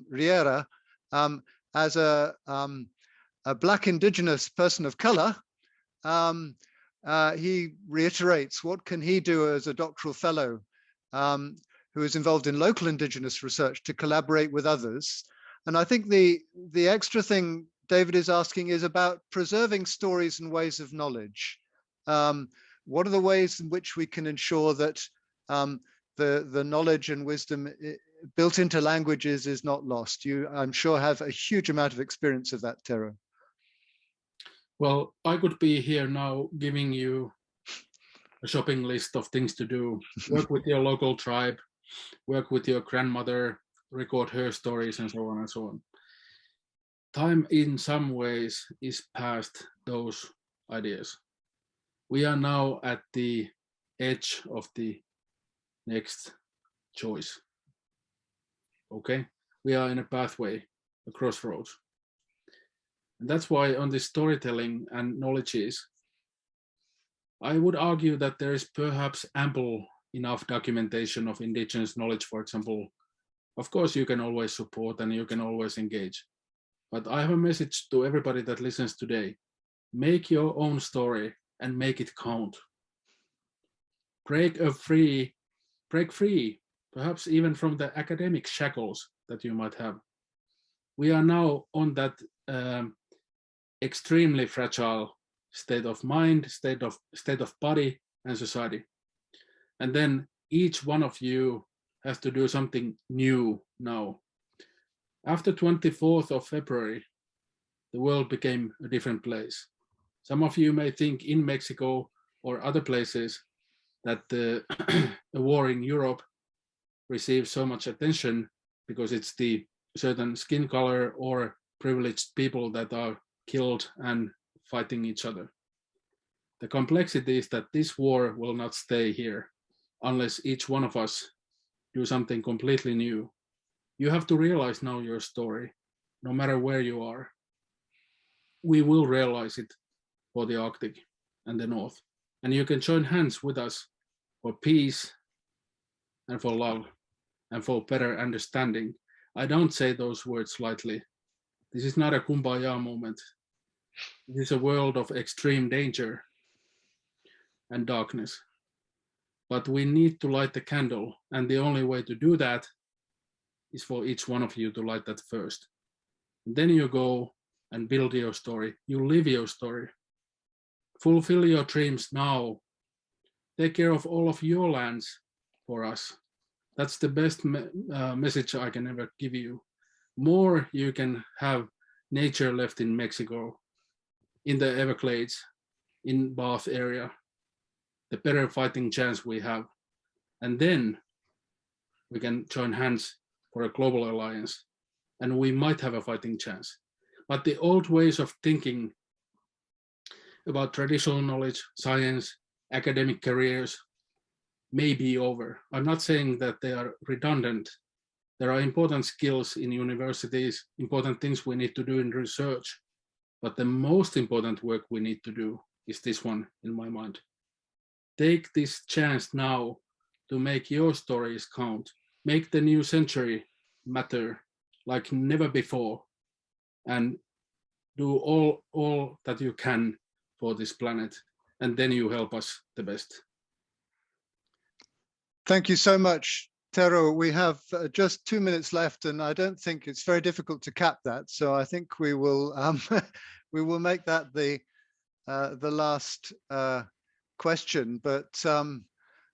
Riera, as a Black Indigenous person of color, he reiterates what can he do as a doctoral fellow who is involved in local Indigenous research to collaborate with others. And I think the extra thing David is asking is about preserving stories and ways of knowledge. What are the ways in which we can ensure that the knowledge and wisdom built into languages is not lost? You, I'm sure, have a huge amount of experience of that, Tero. Well, I could be here now giving you a shopping list of things to do. Work with your local tribe, work with your grandmother, record her stories, and so on and so on. Time in some ways is past those ideas. We are now at the edge of the next choice. Okay, we are in a pathway, a crossroads. And that's why on the storytelling and knowledges, I would argue that there is perhaps ample enough documentation of indigenous knowledge, for example. Of course, you can always support and you can always engage. But I have a message to everybody that listens today. Make your own story and make it count. Break free, perhaps even from the academic shackles that you might have. We are now on that extremely fragile state of mind, state of body and society. And then each one of you has to do something new now. After 24th of February, the world became a different place. Some of you may think in Mexico or other places that the war in Europe receives so much attention because it's the certain skin color or privileged people that are killed and fighting each other. The complexity is that this war will not stay here unless each one of us do something completely new. You have to realize now your story, no matter where you are. We will realize it for the Arctic and the North. And you can join hands with us for peace and for love and for better understanding. I don't say those words lightly. This is not a kumbaya moment. This is a world of extreme danger and darkness. But we need to light the candle, and the only way to do that is for each one of you to light that first. And then you go and build your story. You live your story. Fulfill your dreams now. Take care of all of your lands for us. That's the best message I can ever give you. More you can have nature left in Mexico, in the Everglades, in Bath area, the better fighting chance we have. And then we can join hands for a global alliance, and we might have a fighting chance. But the old ways of thinking about traditional knowledge, science, academic careers may be over. I'm not saying that they are redundant. There are important skills in universities, important things we need to do in research, but the most important work we need to do is this one, in my mind. Take this chance now to make your stories count. Make the new century matter like never before, and do all that you can for this planet, and then you help us the best. Thank you so much, Tero. We have just 2 minutes left, and I don't think it's very difficult to cap that. So I think we will we will make that the last question. But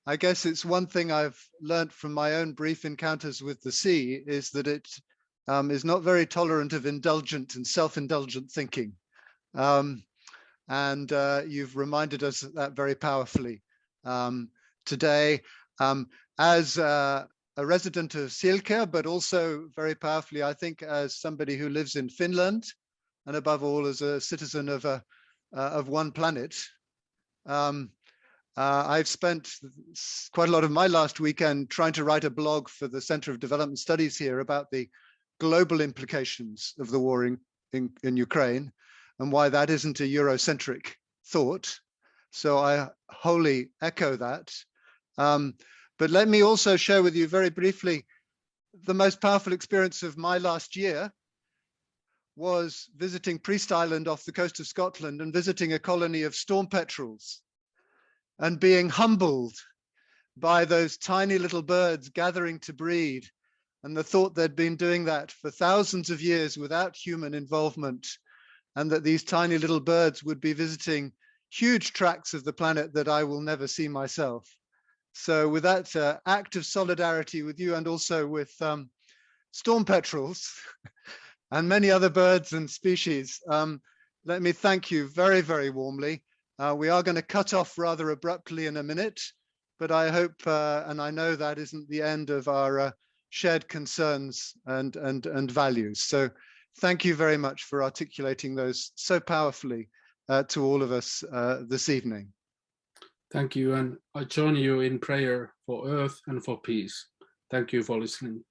I guess it's one thing I've learned from my own brief encounters with the sea is that it is not very tolerant of indulgent and self-indulgent thinking. And you've reminded us of that very powerfully today. As a resident of Selkie, but also very powerfully, I think, as somebody who lives in Finland, and above all, as a citizen of one planet. I've spent quite a lot of my last weekend trying to write a blog for the Center of Development Studies here about the global implications of the war in Ukraine and why that isn't a Eurocentric thought. So I wholly echo that. But let me also share with you very briefly, the most powerful experience of my last year was visiting Priest Island off the coast of Scotland and visiting a colony of storm petrels and being humbled by those tiny little birds gathering to breed, and the thought they'd been doing that for thousands of years without human involvement, and that these tiny little birds would be visiting huge tracts of the planet that I will never see myself. So with that act of solidarity with you, and also with storm petrels and many other birds and species, let me thank you very, very warmly. We are going to cut off rather abruptly in a minute, but I hope and I know that isn't the end of our shared concerns and values. So thank you very much for articulating those so powerfully to all of us this evening. Thank you, and I join you in prayer for Earth and for peace. Thank you for listening.